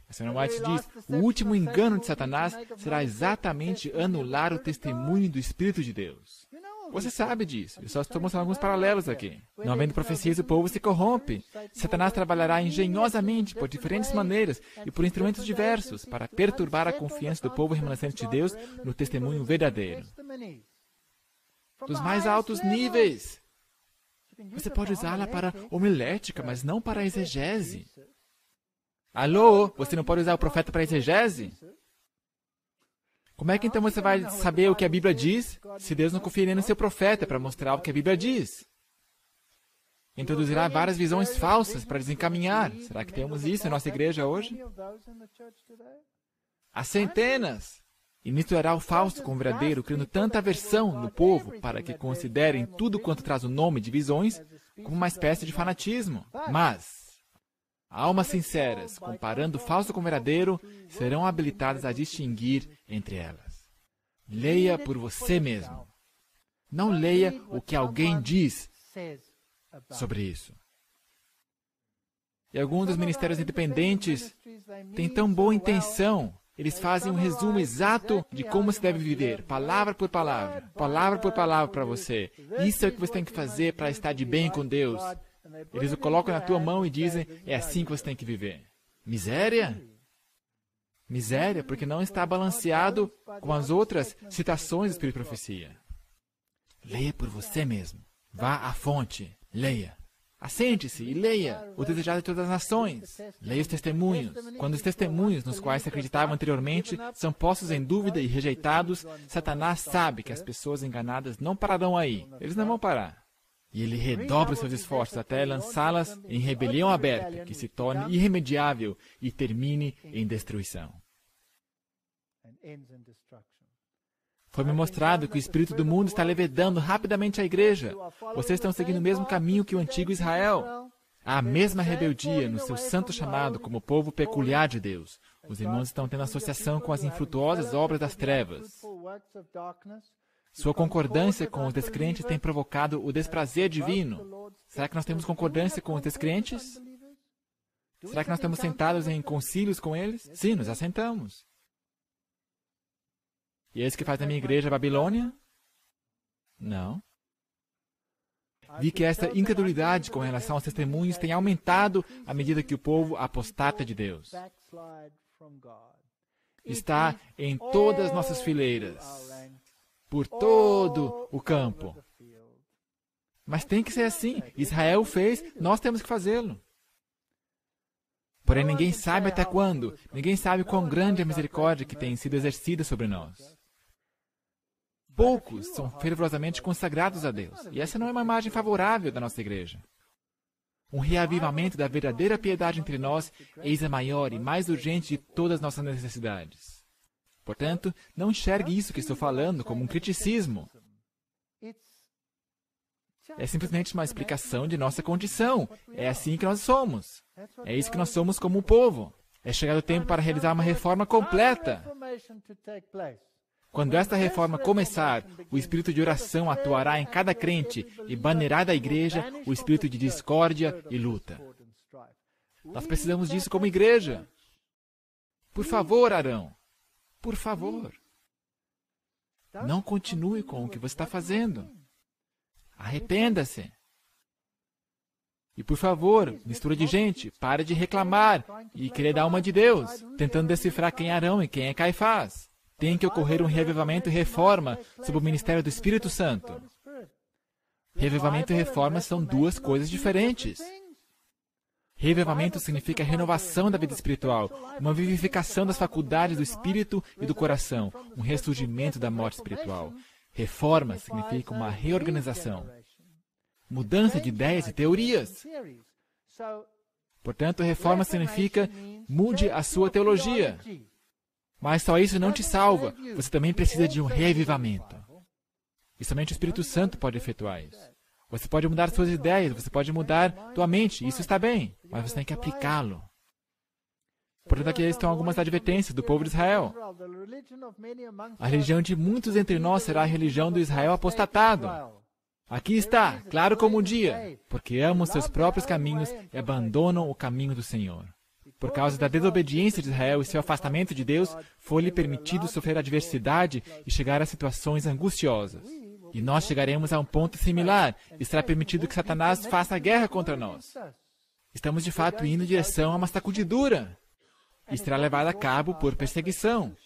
A Sra. White diz, o último engano de Satanás será exatamente anular o testemunho do Espírito de Deus. Você sabe disso. Eu só estou mostrando alguns paralelos aqui. Não havendo profecias, o povo se corrompe. Satanás trabalhará engenhosamente, por diferentes maneiras e por instrumentos diversos, para perturbar a confiança do povo remanescente de Deus no testemunho verdadeiro. Dos mais altos níveis. Você pode usá-la para homilética, mas não para exegese. Alô? Você não pode usar o profeta para exegese? Como é que então você vai saber o que a Bíblia diz, se Deus não confia nem no seu profeta para mostrar o que a Bíblia diz? Introduzirá várias visões falsas para desencaminhar. Será que temos isso em nossa igreja hoje? Há centenas. E misturará o falso com o verdadeiro, criando tanta aversão no povo para que considerem tudo quanto traz o nome de visões como uma espécie de fanatismo. Mas almas sinceras, comparando o falso com o verdadeiro, serão habilitadas a distinguir entre elas. Leia por você mesmo. Não leia o que alguém diz sobre isso. E alguns dos ministérios independentes têm tão boa intenção. Eles fazem um resumo exato de como se deve viver, palavra por palavra para você. Isso é o que você tem que fazer para estar de bem com Deus. Eles o colocam na tua mão e dizem, é assim que você tem que viver. Miséria? Miséria, porque não está balanceado com as outras citações do Espírito de Profecia. Leia por você mesmo. Vá à fonte. Leia. Assente-se e leia o desejado de todas as nações. Leia os testemunhos. Quando os testemunhos nos quais se acreditava anteriormente são postos em dúvida e rejeitados, Satanás sabe que as pessoas enganadas não pararão aí. Eles não vão parar. E ele redobra seus esforços até lançá-las em rebelião aberta, que se torne irremediável e termine em destruição. Foi-me mostrado que o espírito do mundo está levedando rapidamente a igreja. Vocês estão seguindo o mesmo caminho que o antigo Israel. Há a mesma rebeldia no seu santo chamado como povo peculiar de Deus. Os irmãos estão tendo associação com as infrutuosas obras das trevas. Sua concordância com os descrentes tem provocado o desprazer divino. Será que nós temos concordância com os descrentes? Será que nós estamos sentados em concílios com eles? Sim, nos assentamos. E é isso que faz a minha igreja Babilônia? Não. Vi que esta incredulidade com relação aos testemunhos tem aumentado à medida que o povo apostata de Deus. Está em todas as nossas fileiras, por todo o campo. Mas tem que ser assim. Israel fez, nós temos que fazê-lo. Porém, ninguém sabe até quando. Ninguém sabe quão grande é a misericórdia que tem sido exercida sobre nós. Poucos são fervorosamente consagrados a Deus. E essa não é uma imagem favorável da nossa igreja. Um reavivamento da verdadeira piedade entre nós, eis a maior e mais urgente de todas as nossas necessidades. Portanto, não enxergue isso que estou falando como um criticismo. É simplesmente uma explicação de nossa condição. É assim que nós somos. É isso que nós somos como um povo. É chegado o tempo para realizar uma reforma completa. Quando esta reforma começar, o espírito de oração atuará em cada crente e banirá da igreja o espírito de discórdia e luta. Nós precisamos disso como igreja. Por favor, Arão. Por favor. Não continue com o que você está fazendo. Arrependa-se. E por favor, mistura de gente, pare de reclamar e querer dar uma de Deus, tentando decifrar quem é Arão e quem é Caifás. Tem que ocorrer um reavivamento e reforma sob o ministério do Espírito Santo. Revivamento e reforma são duas coisas diferentes. Revivamento significa renovação da vida espiritual, uma vivificação das faculdades do espírito e do coração, um ressurgimento da morte espiritual. Reforma significa uma reorganização, mudança de ideias e teorias. Portanto, reforma significa mude a sua teologia. Mas só isso não te salva. Você também precisa de um revivamento. E somente o Espírito Santo pode efetuar isso. Você pode mudar suas ideias, você pode mudar tua mente, isso está bem, mas você tem que aplicá-lo. Portanto, aqui estão algumas advertências do povo de Israel. A religião de muitos entre nós será a religião do Israel apostatado. Aqui está, claro como o dia, porque amam seus próprios caminhos e abandonam o caminho do Senhor. Por causa da desobediência de Israel e seu afastamento de Deus, foi-lhe permitido sofrer adversidade e chegar a situações angustiosas. E nós chegaremos a um ponto similar, e será permitido que Satanás faça guerra contra nós. Estamos de fato indo em direção a uma sacudidura, e será levada a cabo por perseguição.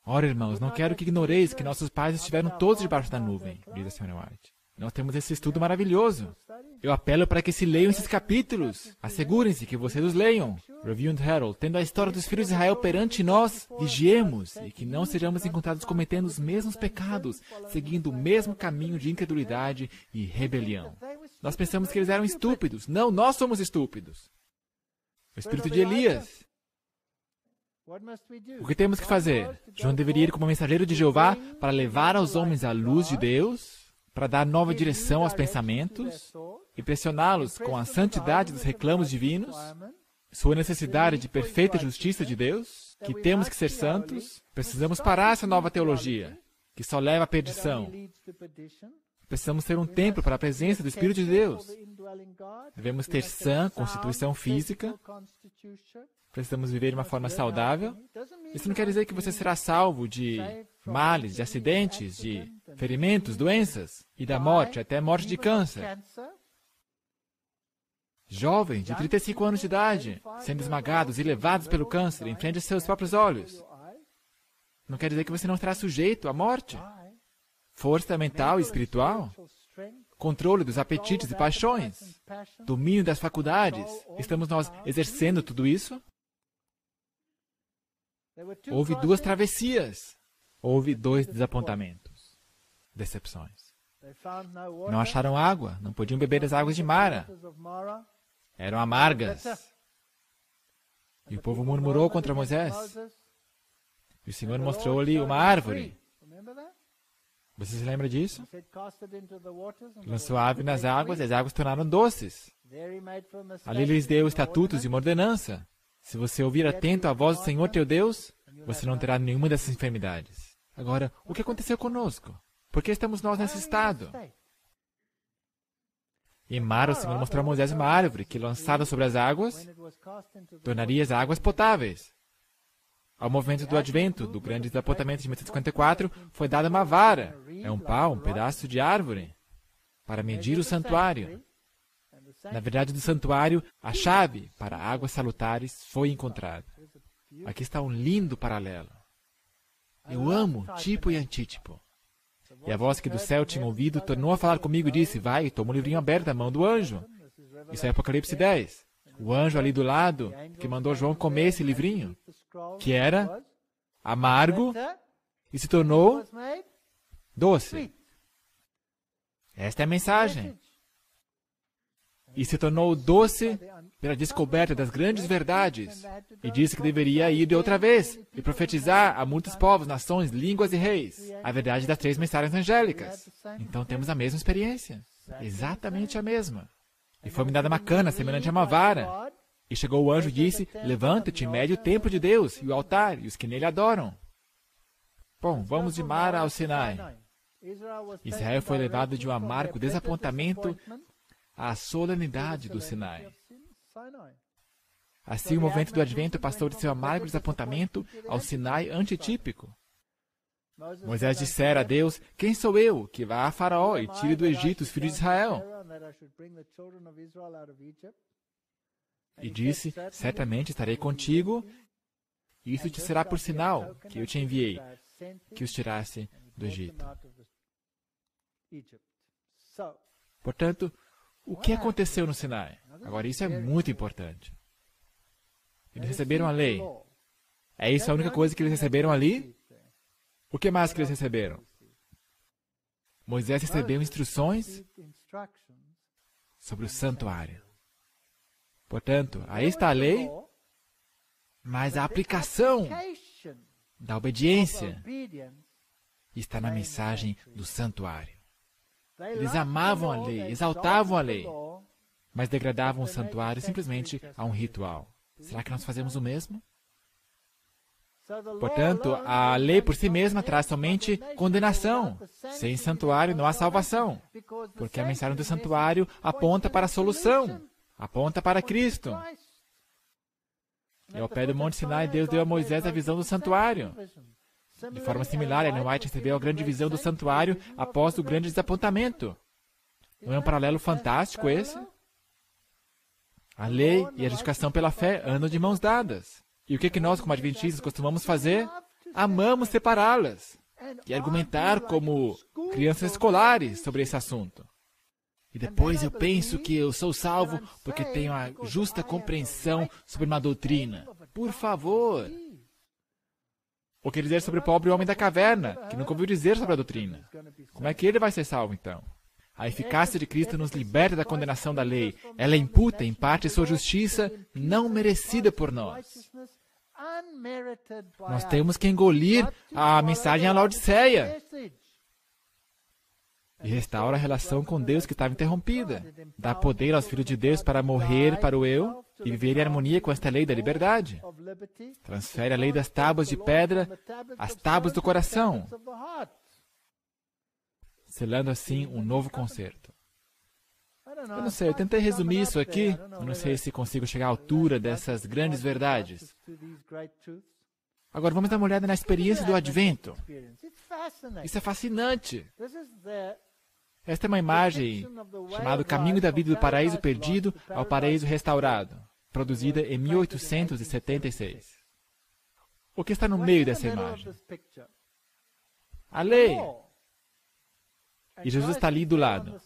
Ora, irmãos, não quero que ignoreis que nossos pais estiveram todos debaixo da nuvem, diz a senhora White. Nós temos esse estudo maravilhoso. Eu apelo para que se leiam esses capítulos. Assegurem-se que vocês os leiam. Review and Herald, tendo a história dos filhos de Israel perante nós, vigiemos e que não sejamos encontrados cometendo os mesmos pecados, seguindo o mesmo caminho de incredulidade e rebelião. Nós pensamos que eles eram estúpidos. Não, nós somos estúpidos. O espírito de Elias. O que temos que fazer? João deveria ir como mensageiro de Jeová para levar aos homens a luz de Deus, para dar nova direção aos pensamentos e pressioná-los com a santidade dos reclamos divinos, sua necessidade de perfeita justiça de Deus, que temos que ser santos. Precisamos parar essa nova teologia, que só leva à perdição. Precisamos ter um templo para a presença do Espírito de Deus. Devemos ter sã constituição física. Precisamos viver de uma forma saudável. Isso não quer dizer que você será salvo de males, de acidentes, de ferimentos, doenças e da morte, até morte de câncer. Jovens de 35 anos de idade, sendo esmagados e levados pelo câncer em frente a seus próprios olhos. Não quer dizer que você não estará sujeito à morte. Força mental e espiritual, controle dos apetites e paixões, domínio das faculdades. Estamos nós exercendo tudo isso? Houve duas travessias. Houve dois desapontamentos, decepções. Não acharam água, não podiam beber as águas de Mara. Eram amargas. E o povo murmurou contra Moisés. E o Senhor mostrou-lhe uma árvore. Você se lembra disso? Lançou a árvore nas águas e as águas se tornaram doces. Ali lhes deu estatutos e uma ordenança. Se você ouvir atento à voz do Senhor teu Deus, você não terá nenhuma dessas enfermidades. Agora, o que aconteceu conosco? Por que estamos nós nesse estado? Em Mara, o Senhor mostrou a Moisés uma árvore que, lançada sobre as águas, tornaria as águas potáveis. Ao movimento do advento, do grande desapontamento de 1954, foi dada uma vara, é um pau, um pedaço de árvore, para medir o santuário. Na verdade, do santuário, a chave para águas salutares foi encontrada. Aqui está um lindo paralelo. Eu amo tipo e antítipo. E a voz que do céu tinha ouvido tornou a falar comigo e disse, vai, toma o livrinho aberto da mão do anjo. Isso é Apocalipse 10. O anjo ali do lado, que mandou João comer esse livrinho, que era amargo e se tornou doce. Esta é a mensagem. E se tornou doce pela descoberta das grandes verdades. E disse que deveria ir de outra vez e profetizar a muitos povos, nações, línguas e reis. A verdade das 3 mensagens angélicas. Então temos a mesma experiência. Exatamente a mesma. E foi-me dada uma cana semelhante a uma vara. E chegou o anjo e disse, levanta-te e mede o templo de Deus e o altar e os que nele adoram. Bom, vamos de Mara ao Sinai. Israel foi levado de um amargo desapontamento à solenidade do Sinai. Assim, o movimento do advento passou de seu amargo desapontamento ao Sinai antitípico. Moisés dissera a Deus, quem sou eu que vá a Faraó e tire do Egito os filhos de Israel? E disse, certamente estarei contigo, e isso te será por sinal que eu te enviei, que os tirasse do Egito. Portanto, o que aconteceu no Sinai? Agora, isso é muito importante. Eles receberam a lei. É isso a única coisa que eles receberam ali? O que mais que eles receberam? Moisés recebeu instruções sobre o santuário. Portanto, aí está a lei, mas a aplicação da obediência está na mensagem do santuário. Eles amavam a lei, exaltavam a lei, mas degradavam o santuário simplesmente a um ritual. Será que nós fazemos o mesmo? Portanto, a lei por si mesma traz somente condenação. Sem santuário não há salvação, porque a mensagem do santuário aponta para a solução, aponta para Cristo. E ao pé do Monte Sinai, Deus deu a Moisés a visão do santuário. De forma similar, Ellen White recebeu a grande visão do santuário após o grande desapontamento. Não é um paralelo fantástico esse? A lei e a justificação pela fé andam de mãos dadas. E o que nós, como adventistas, costumamos fazer? Amamos separá-las e argumentar como crianças escolares sobre esse assunto. E depois eu penso que eu sou salvo porque tenho a justa compreensão sobre uma doutrina. Por favor! O que dizer sobre o pobre homem da caverna, que nunca ouviu dizer sobre a doutrina? Como é que ele vai ser salvo, então? A eficácia de Cristo nos liberta da condenação da lei. Ela imputa, em parte, sua justiça não merecida por nós. Nós temos que engolir a mensagem à Laodiceia e restaura a relação com Deus que estava interrompida. Dá poder aos filhos de Deus para morrer para o eu e viver em harmonia com esta lei da liberdade. Transfere a lei das tábuas de pedra às tábuas do coração, selando assim um novo concerto. Eu não sei, eu tentei resumir isso aqui. Eu não sei se consigo chegar à altura dessas grandes verdades. Agora vamos dar uma olhada na experiência do Advento. Isso é fascinante. Esta é uma imagem chamada Caminho da Vida do Paraíso Perdido ao Paraíso Restaurado, produzida em 1876. O que está no meio dessa imagem? A lei. E Jesus está ali do lado.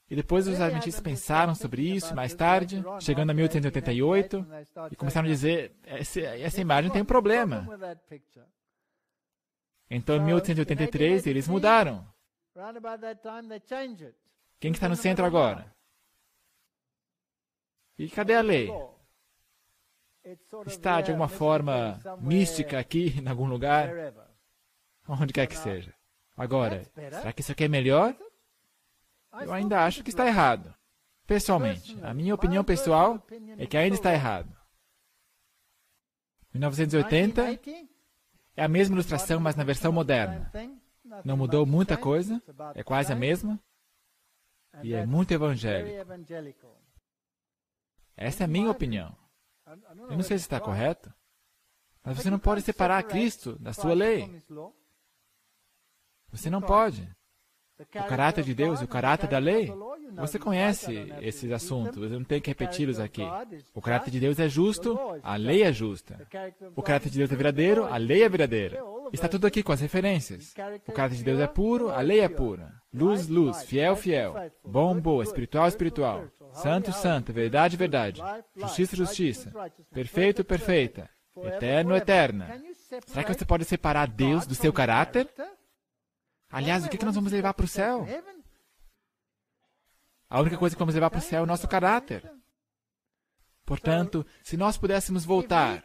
E depois os adventistas pensaram sobre isso, mais tarde, chegando a 1888, e começaram a dizer, essa imagem tem um problema. Então, em 1883, eles mudaram. Quem está no centro agora? E cadê a lei? Está, de alguma forma, mística aqui, em algum lugar, onde quer que seja. Agora, será que isso aqui é melhor? Eu ainda acho que está errado. Pessoalmente, a minha opinião pessoal é que ainda está errado. 1980 é a mesma ilustração, mas na versão moderna. Não mudou muita coisa, é quase a mesma, e é muito evangélico. Essa é a minha opinião. Eu não sei se está correto, mas você não pode separar Cristo da sua lei. Você não pode. O caráter de Deus e o caráter da lei, você conhece esses assuntos, eu não tenho que repeti-los aqui. O caráter de Deus é justo, a lei é justa. O caráter de Deus é verdadeiro, a lei é verdadeira. Está tudo aqui com as referências. O caráter de Deus é puro, a lei é pura. Luz, luz, fiel, fiel. Bom, boa, espiritual, espiritual. Santo, santo, verdade, verdade. Justiça, justiça. Perfeito, perfeita. Eterno, eterna. Será que você pode separar Deus do seu caráter? Aliás, o que nós vamos levar para o céu? A única coisa que vamos levar para o céu é o nosso caráter. Portanto, se nós pudéssemos voltar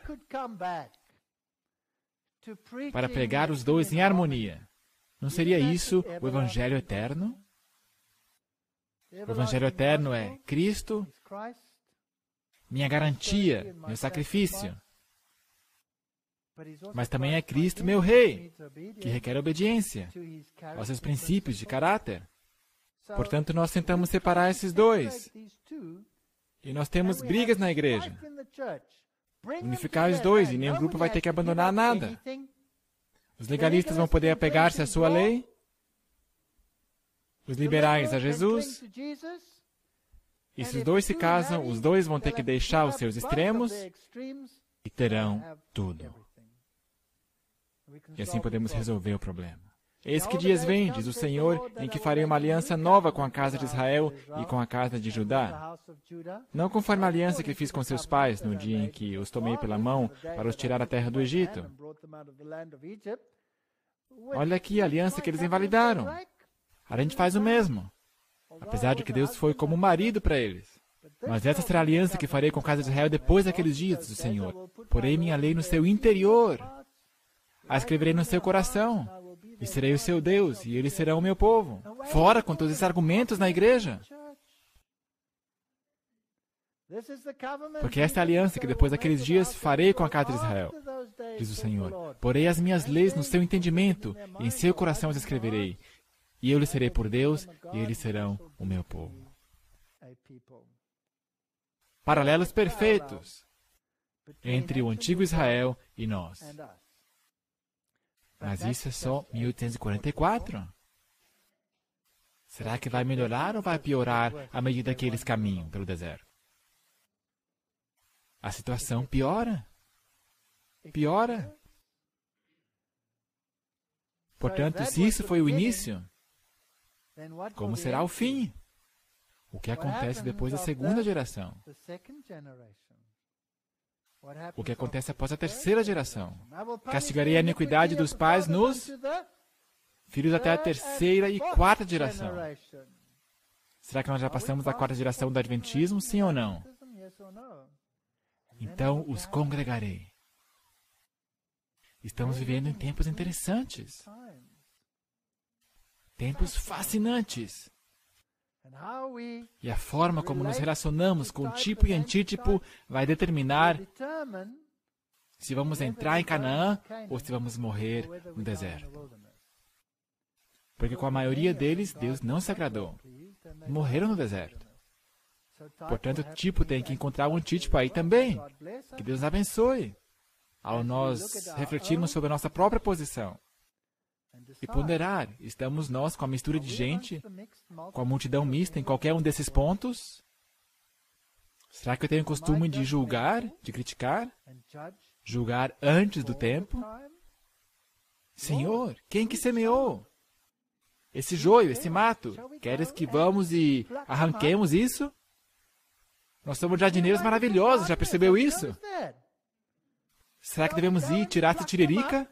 para pregar os dois em harmonia, não seria isso o Evangelho eterno? O Evangelho eterno é Cristo, minha garantia, meu sacrifício. Mas também é Cristo, meu Rei, que requer obediência aos seus princípios de caráter. Portanto, nós tentamos separar esses dois. E nós temos brigas na igreja. Unificar os dois, e nenhum grupo vai ter que abandonar nada. Os legalistas vão poder apegar-se à sua lei, os liberais a Jesus. E se os dois se casam, os dois vão ter que deixar os seus extremos e terão tudo. E assim podemos resolver o problema. Eis que dias vem, diz o Senhor, em que farei uma aliança nova com a casa de Israel e com a casa de Judá. Não conforme a aliança que fiz com seus pais no dia em que os tomei pela mão para os tirar da terra do Egito. Olha aqui a aliança que eles invalidaram. A gente faz o mesmo. Apesar de que Deus foi como um marido para eles. Mas essa será a aliança que farei com a casa de Israel depois daqueles dias, diz o Senhor. Porei minha lei no seu interior. A escreverei no seu coração. E serei o seu Deus, e eles serão o meu povo. Fora com todos esses argumentos na igreja. Porque esta é a aliança que depois daqueles dias farei com a casa de Israel, diz o Senhor. Porei as minhas leis no seu entendimento, e em seu coração as escreverei. E eu lhes serei por Deus, e eles serão o meu povo. Paralelos perfeitos entre o antigo Israel e nós. Mas isso é só 1844. Será que vai melhorar ou vai piorar à medida que eles caminham pelo deserto? A situação piora. Piora. Portanto, se isso foi o início, como será o fim? O que acontece depois da segunda geração? O que acontece após a terceira geração? Castigarei a iniquidade dos pais nos filhos até a terceira e quarta geração. Será que nós já passamos da quarta geração do Adventismo, sim ou não? Então os congregarei. Estamos vivendo em tempos interessantes. Tempos fascinantes. E a forma como nos relacionamos com tipo e antítipo vai determinar se vamos entrar em Canaã ou se vamos morrer no deserto. Porque com a maioria deles, Deus não se agradou. Morreram no deserto. Portanto, o tipo tem que encontrar um antítipo aí também. Que Deus nos abençoe. Ao nós refletirmos sobre a nossa própria posição. E ponderar, estamos nós com a mistura de gente, com a multidão mista em qualquer um desses pontos? Será que eu tenho o costume de julgar, de criticar? Julgar antes do tempo? Senhor, quem que semeou? Esse joio, esse mato, queres que vamos e arranquemos isso? Nós somos jardineiros maravilhosos, já percebeu isso? Será que devemos ir tirar essa tiririca?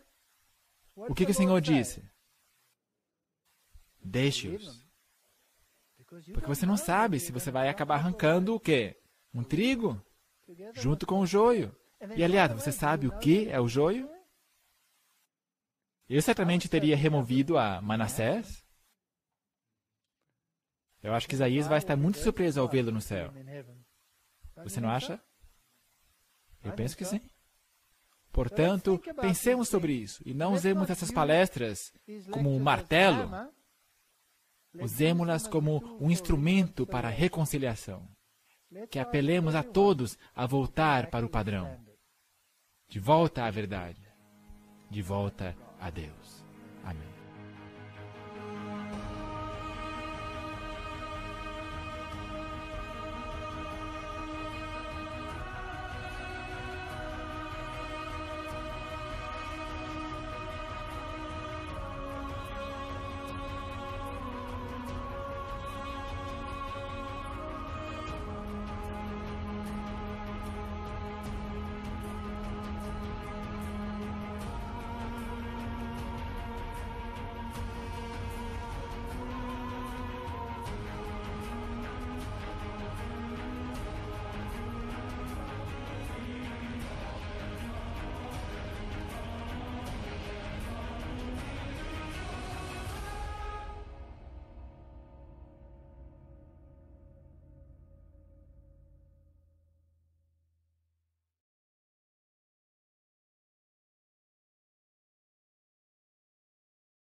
O que o Senhor disse? Deixe-os. Porque você não sabe se você vai acabar arrancando o quê? Um trigo? Junto com o joio. E, aliás, você sabe o que é o joio? Eu certamente teria removido a Manassés. Eu acho que Isaías vai estar muito surpreso ao vê-lo no céu. Você não acha? Eu penso que sim. Portanto, pensemos sobre isso e não usemos essas palestras como um martelo. Usemos-las como um instrumento para a reconciliação. Que apelemos a todos a voltar para o padrão. De volta à verdade. De volta a Deus.